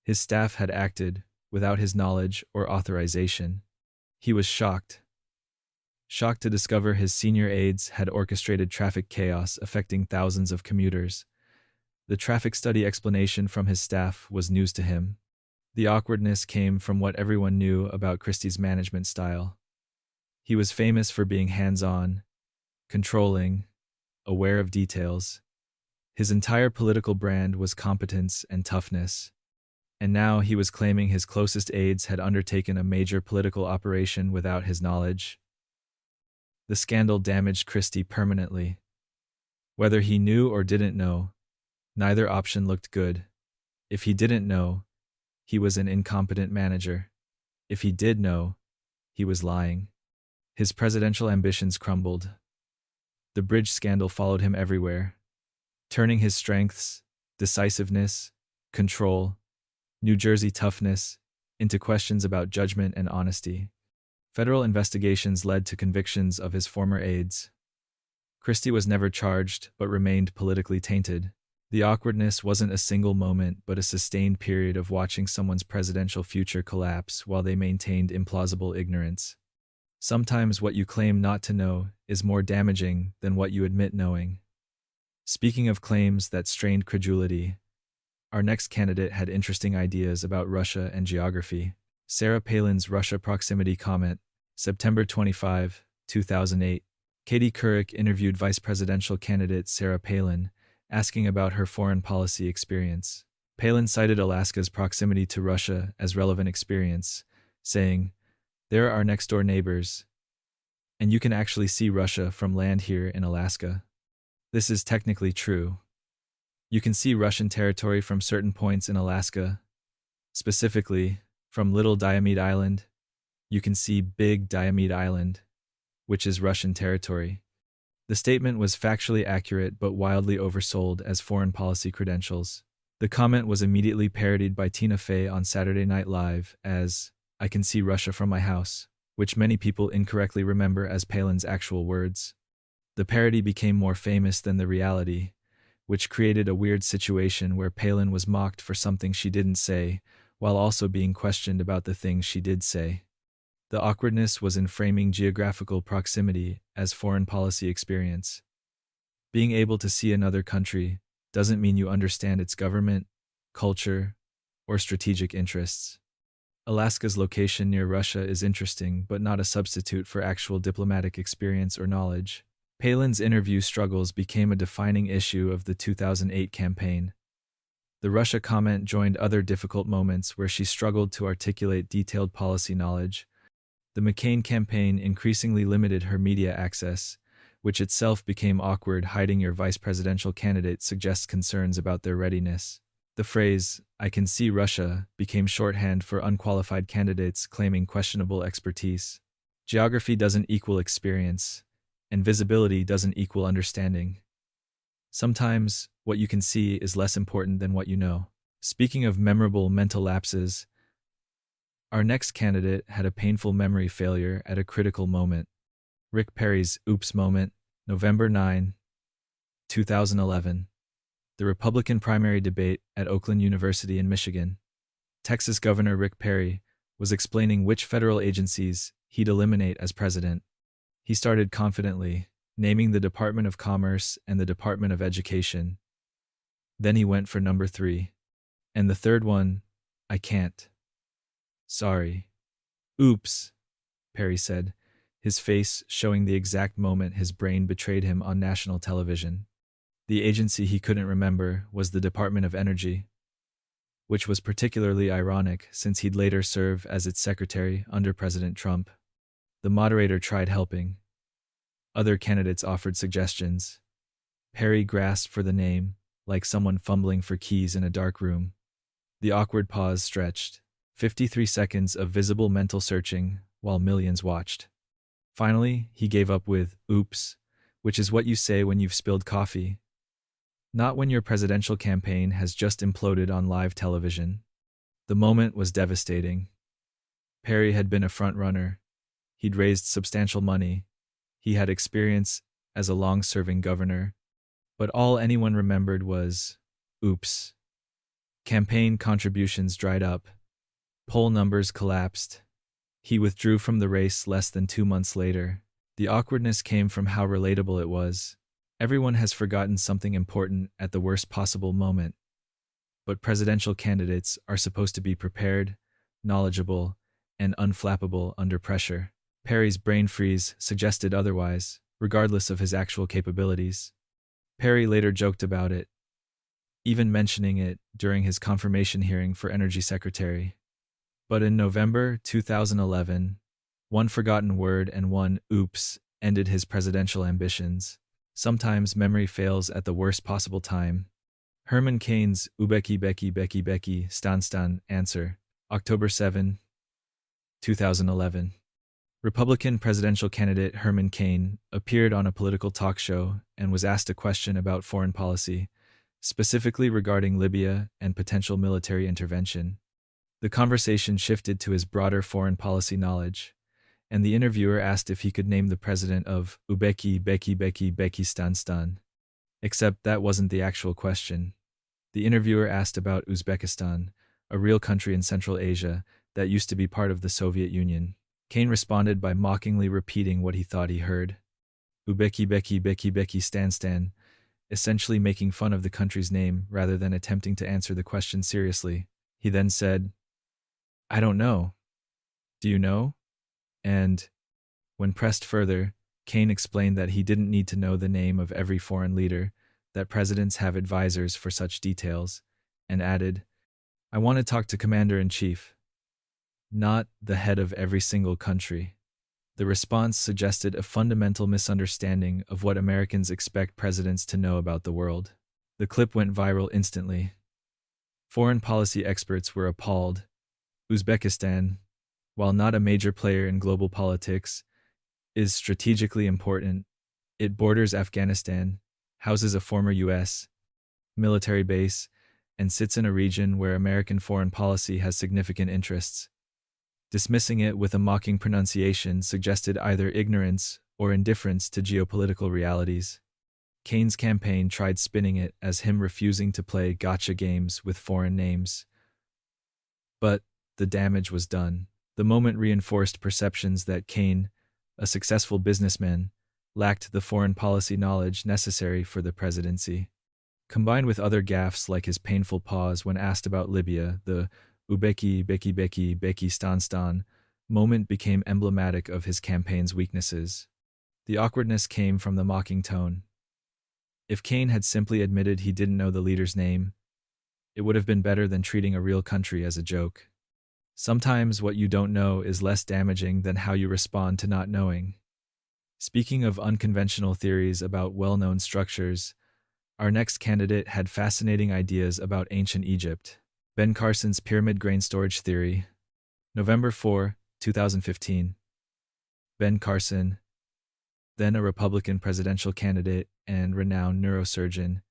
His staff had acted without his knowledge or authorization. He was shocked. Shocked to discover his senior aides had orchestrated traffic chaos affecting thousands of commuters. The traffic study explanation from his staff was news to him. The awkwardness came from what everyone knew about Christie's management style. He was famous for being hands-on, controlling, aware of details. His entire political brand was competence and toughness. And now he was claiming his closest aides had undertaken a major political operation without his knowledge. The scandal damaged Christie permanently. Whether he knew or didn't know, neither option looked good. If he didn't know, he was an incompetent manager. If he did know, he was lying. His presidential ambitions crumbled. The bridge scandal followed him everywhere, turning his strengths, decisiveness, control, New Jersey toughness, into questions about judgment and honesty. Federal investigations led to convictions of his former aides. Christie was never charged, but remained politically tainted. The awkwardness wasn't a single moment, but a sustained period of watching someone's presidential future collapse while they maintained implausible ignorance. Sometimes what you claim not to know is more damaging than what you admit knowing. Speaking of claims that strained credulity, our next candidate had interesting ideas about Russia and geography. Sarah Palin's Russia proximity comment, September 25, 2008. Katie Couric interviewed vice presidential candidate Sarah Palin, asking about her foreign policy experience. Palin cited Alaska's proximity to Russia as relevant experience, saying, "They're our next-door neighbors, and you can actually see Russia from land here in Alaska." This is technically true. You can see Russian territory from certain points in Alaska. Specifically, from Little Diomede Island, you can see Big Diomede Island, which is Russian territory. The statement was factually accurate but wildly oversold as foreign policy credentials. The comment was immediately parodied by Tina Fey on Saturday Night Live as, "I can see Russia from my house," which many people incorrectly remember as Palin's actual words. The parody became more famous than the reality, which created a weird situation where Palin was mocked for something she didn't say, while also being questioned about the things she did say. The awkwardness was in framing geographical proximity as foreign policy experience. Being able to see another country doesn't mean you understand its government, culture, or strategic interests. Alaska's location near Russia is interesting, but not a substitute for actual diplomatic experience or knowledge. Palin's interview struggles became a defining issue of the 2008 campaign. The Russia comment joined other difficult moments where she struggled to articulate detailed policy knowledge. The McCain campaign increasingly limited her media access, which itself became awkward. Hiding your vice presidential candidate suggests concerns about their readiness. The phrase, "I can see Russia," became shorthand for unqualified candidates claiming questionable expertise. Geography doesn't equal experience, and visibility doesn't equal understanding. Sometimes, what you can see is less important than what you know. Speaking of memorable mental lapses, our next candidate had a painful memory failure at a critical moment. Rick Perry's oops moment, November 9, 2011. The Republican primary debate at Oakland University in Michigan. Texas Governor Rick Perry was explaining which federal agencies he'd eliminate as president. He started confidently, naming the Department of Commerce and the Department of Education. Then he went for number 3. And the third one, "I can't. Sorry." "Oops," Perry said, his face showing the exact moment his brain betrayed him on national television. The agency he couldn't remember was the Department of Energy, which was particularly ironic since he'd later serve as its secretary under President Trump. The moderator tried helping. Other candidates offered suggestions. Perry grasped for the name, like someone fumbling for keys in a dark room. The awkward pause stretched. 53 seconds of visible mental searching while millions watched. Finally, he gave up with, "Oops," which is what you say when you've spilled coffee. Not when your presidential campaign has just imploded on live television. The moment was devastating. Perry had been a front-runner. He'd raised substantial money. He had experience as a long-serving governor. But all anyone remembered was, oops. Campaign contributions dried up. Poll numbers collapsed. He withdrew from the race less than 2 months later. The awkwardness came from how relatable it was. Everyone has forgotten something important at the worst possible moment. But presidential candidates are supposed to be prepared, knowledgeable, and unflappable under pressure. Perry's brain freeze suggested otherwise, regardless of his actual capabilities. Perry later joked about it, even mentioning it during his confirmation hearing for Energy Secretary. But in November 2011, one forgotten word and one oops ended his presidential ambitions. Sometimes memory fails at the worst possible time. Herman Cain's Becky Stan answer, October 7, 2011. Republican presidential candidate Herman Cain appeared on a political talk show and was asked a question about foreign policy, specifically regarding Libya and potential military intervention. The conversation shifted to his broader foreign policy knowledge, and the interviewer asked if he could name the president of Uzbekistan. Except that wasn't the actual question. The interviewer asked about Uzbekistan, a real country in Central Asia that used to be part of the Soviet Union. Cain responded by mockingly repeating what he thought he heard. Uzbekistan, essentially making fun of the country's name rather than attempting to answer the question seriously. He then said, "I don't know. Do you know?" And, when pressed further, Cain explained that he didn't need to know the name of every foreign leader, that presidents have advisors for such details, and added, "I want to talk to Commander-in-Chief, not the head of every single country." The response suggested a fundamental misunderstanding of what Americans expect presidents to know about the world. The clip went viral instantly. Foreign policy experts were appalled. Uzbekistan, while not a major player in global politics, is strategically important. It borders Afghanistan, houses a former U.S. military base, and sits in a region where American foreign policy has significant interests. Dismissing it with a mocking pronunciation suggested either ignorance or indifference to geopolitical realities. Cain's campaign tried spinning it as him refusing to play gotcha games with foreign names. But the damage was done. The moment reinforced perceptions that Cain, a successful businessman, lacked the foreign policy knowledge necessary for the presidency. Combined with other gaffes like his painful pause when asked about Libya, the Uzbekistan moment became emblematic of his campaign's weaknesses. The awkwardness came from the mocking tone. If Cain had simply admitted he didn't know the leader's name, it would have been better than treating a real country as a joke. Sometimes what you don't know is less damaging than how you respond to not knowing. Speaking of unconventional theories about well-known structures, our next candidate had fascinating ideas about ancient Egypt. Ben Carson's pyramid grain storage theory. November 4, 2015. Ben Carson, then a Republican presidential candidate and renowned neurosurgeon,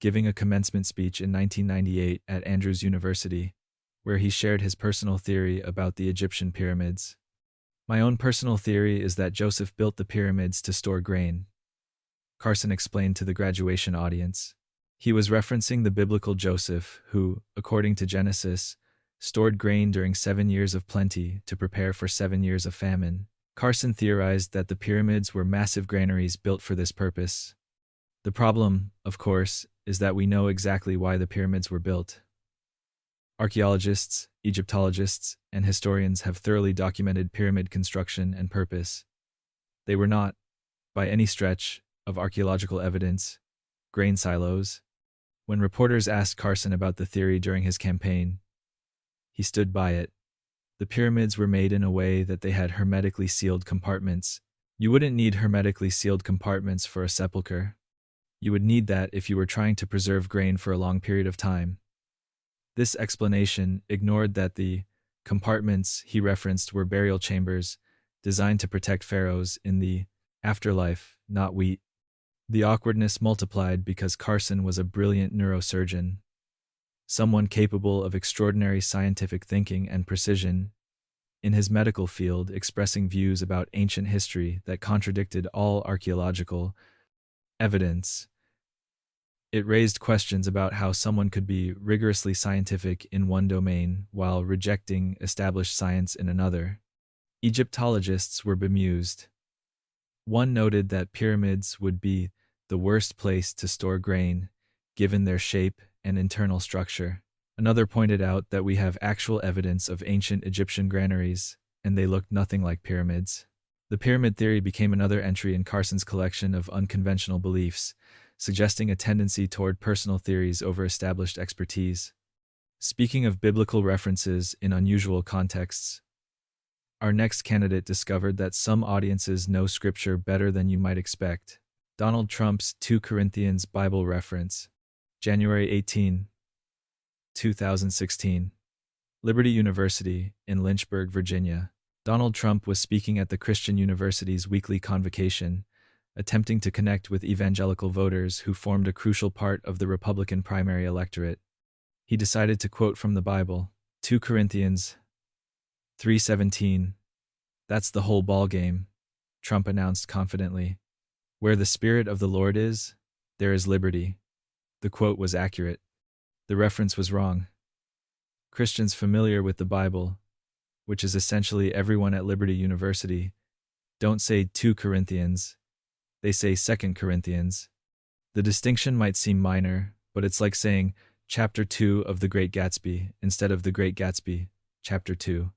giving a commencement speech in 1998 at Andrews University, where he shared his personal theory about the Egyptian pyramids. "My own personal theory is that Joseph built the pyramids to store grain," Carson explained to the graduation audience. He was referencing the biblical Joseph, who, according to Genesis, stored grain during 7 years of plenty to prepare for 7 years of famine. Carson theorized that the pyramids were massive granaries built for this purpose. The problem, of course, is that we know exactly why the pyramids were built. Archaeologists, Egyptologists, and historians have thoroughly documented pyramid construction and purpose. They were not, by any stretch of archaeological evidence, grain silos. When reporters asked Carson about the theory during his campaign, he stood by it. The pyramids were made in a way that they had hermetically sealed compartments. You wouldn't need hermetically sealed compartments for a sepulcher. You would need that if you were trying to preserve grain for a long period of time. This explanation ignored that the compartments he referenced were burial chambers designed to protect pharaohs in the afterlife, not wheat. The awkwardness multiplied because Carson was a brilliant neurosurgeon, someone capable of extraordinary scientific thinking and precision in his medical field, expressing views about ancient history that contradicted all archaeological evidence. It raised questions about how someone could be rigorously scientific in one domain while rejecting established science in another. Egyptologists were bemused. One noted that pyramids would be the worst place to store grain, given their shape and internal structure. Another pointed out that we have actual evidence of ancient Egyptian granaries, and they looked nothing like pyramids. The pyramid theory became another entry in Carson's collection of unconventional beliefs, suggesting a tendency toward personal theories over established expertise. Speaking of biblical references in unusual contexts, our next candidate discovered that some audiences know scripture better than you might expect. Donald Trump's 2 Corinthians Bible reference. January 18, 2016. Liberty University in Lynchburg, Virginia. Donald Trump was speaking at the Christian University's weekly convocation, attempting to connect with evangelical voters who formed a crucial part of the Republican primary electorate. He decided to quote from the Bible, 2 Corinthians 3:17. "That's the whole ballgame," Trump announced confidently. "Where the Spirit of the Lord is, there is liberty." The quote was accurate. The reference was wrong. Christians familiar with the Bible, which is essentially everyone at Liberty University, don't say 2 Corinthians, they say 2 Corinthians. The distinction might seem minor, but it's like saying Chapter 2 of The Great Gatsby instead of The Great Gatsby, Chapter 2.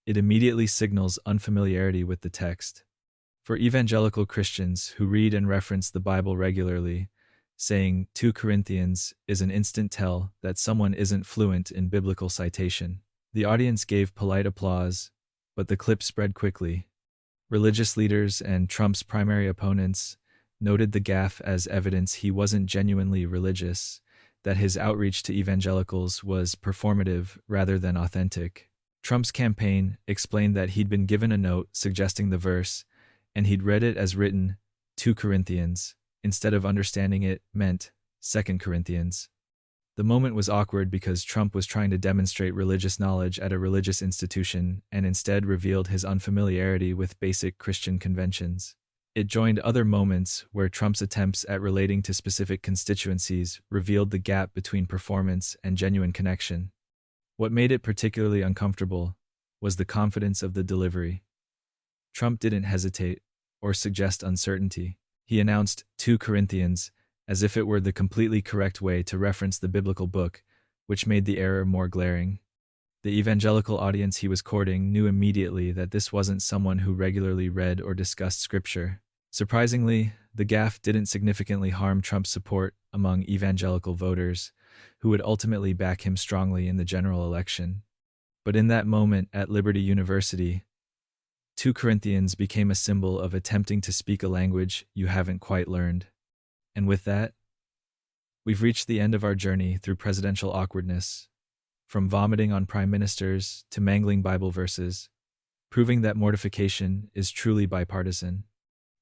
It immediately signals unfamiliarity with the text. For evangelical Christians who read and reference the Bible regularly, saying 2 Corinthians is an instant tell that someone isn't fluent in biblical citation. The audience gave polite applause, but the clip spread quickly. Religious leaders and Trump's primary opponents noted the gaffe as evidence he wasn't genuinely religious, that his outreach to evangelicals was performative rather than authentic. Trump's campaign explained that he'd been given a note suggesting the verse, and he'd read it as written 2 Corinthians, instead of understanding it meant 2 Corinthians. The moment was awkward because Trump was trying to demonstrate religious knowledge at a religious institution and instead revealed his unfamiliarity with basic Christian conventions. It joined other moments where Trump's attempts at relating to specific constituencies revealed the gap between performance and genuine connection. What made it particularly uncomfortable was the confidence of the delivery. Trump didn't hesitate or suggest uncertainty. He announced 2 Corinthians as if it were the completely correct way to reference the biblical book, which made the error more glaring. The evangelical audience he was courting knew immediately that this wasn't someone who regularly read or discussed scripture. Surprisingly, the gaffe didn't significantly harm Trump's support among evangelical voters, who would ultimately back him strongly in the general election. But in that moment at Liberty University, 2 Corinthians became a symbol of attempting to speak a language you haven't quite learned. And with that, we've reached the end of our journey through presidential awkwardness, from vomiting on prime ministers to mangling Bible verses, proving that mortification is truly bipartisan.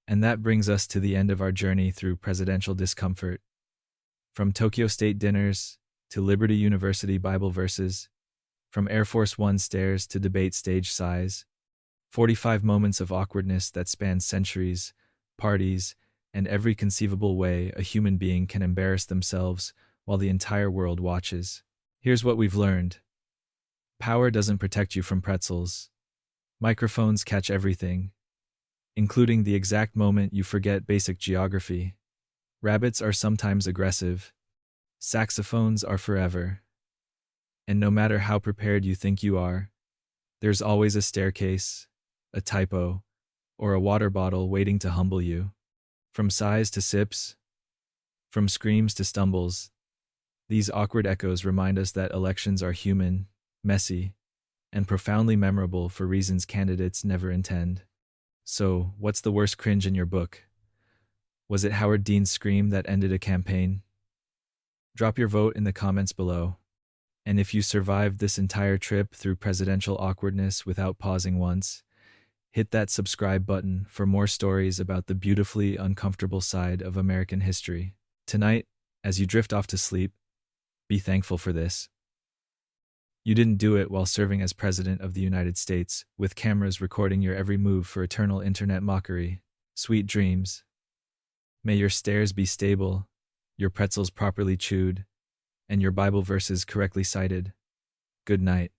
And that brings us to the end of our journey through presidential discomfort. From Tokyo State dinners to Liberty University Bible verses, from Air Force One stairs to debate stage size, 45 moments of awkwardness that span centuries, parties, and every conceivable way a human being can embarrass themselves while the entire world watches. Here's what we've learned. Power doesn't protect you from pretzels. Microphones catch everything, including the exact moment you forget basic geography. Rabbits are sometimes aggressive. Saxophones are forever. And no matter how prepared you think you are, there's always a staircase, a typo, or a water bottle waiting to humble you. From sighs to sips, from screams to stumbles, these awkward echoes remind us that elections are human, messy, and profoundly memorable for reasons candidates never intend. So, what's the worst cringe in your book? Was it Howard Dean's scream that ended a campaign? Drop your vote in the comments below. And if you survived this entire trip through presidential awkwardness without pausing once, hit that subscribe button for more stories about the beautifully uncomfortable side of American history. Tonight, as you drift off to sleep, be thankful for this. You didn't do it while serving as President of the United States, with cameras recording your every move for eternal internet mockery. Sweet dreams. May your stairs be stable, your pretzels properly chewed, and your Bible verses correctly cited. Good night.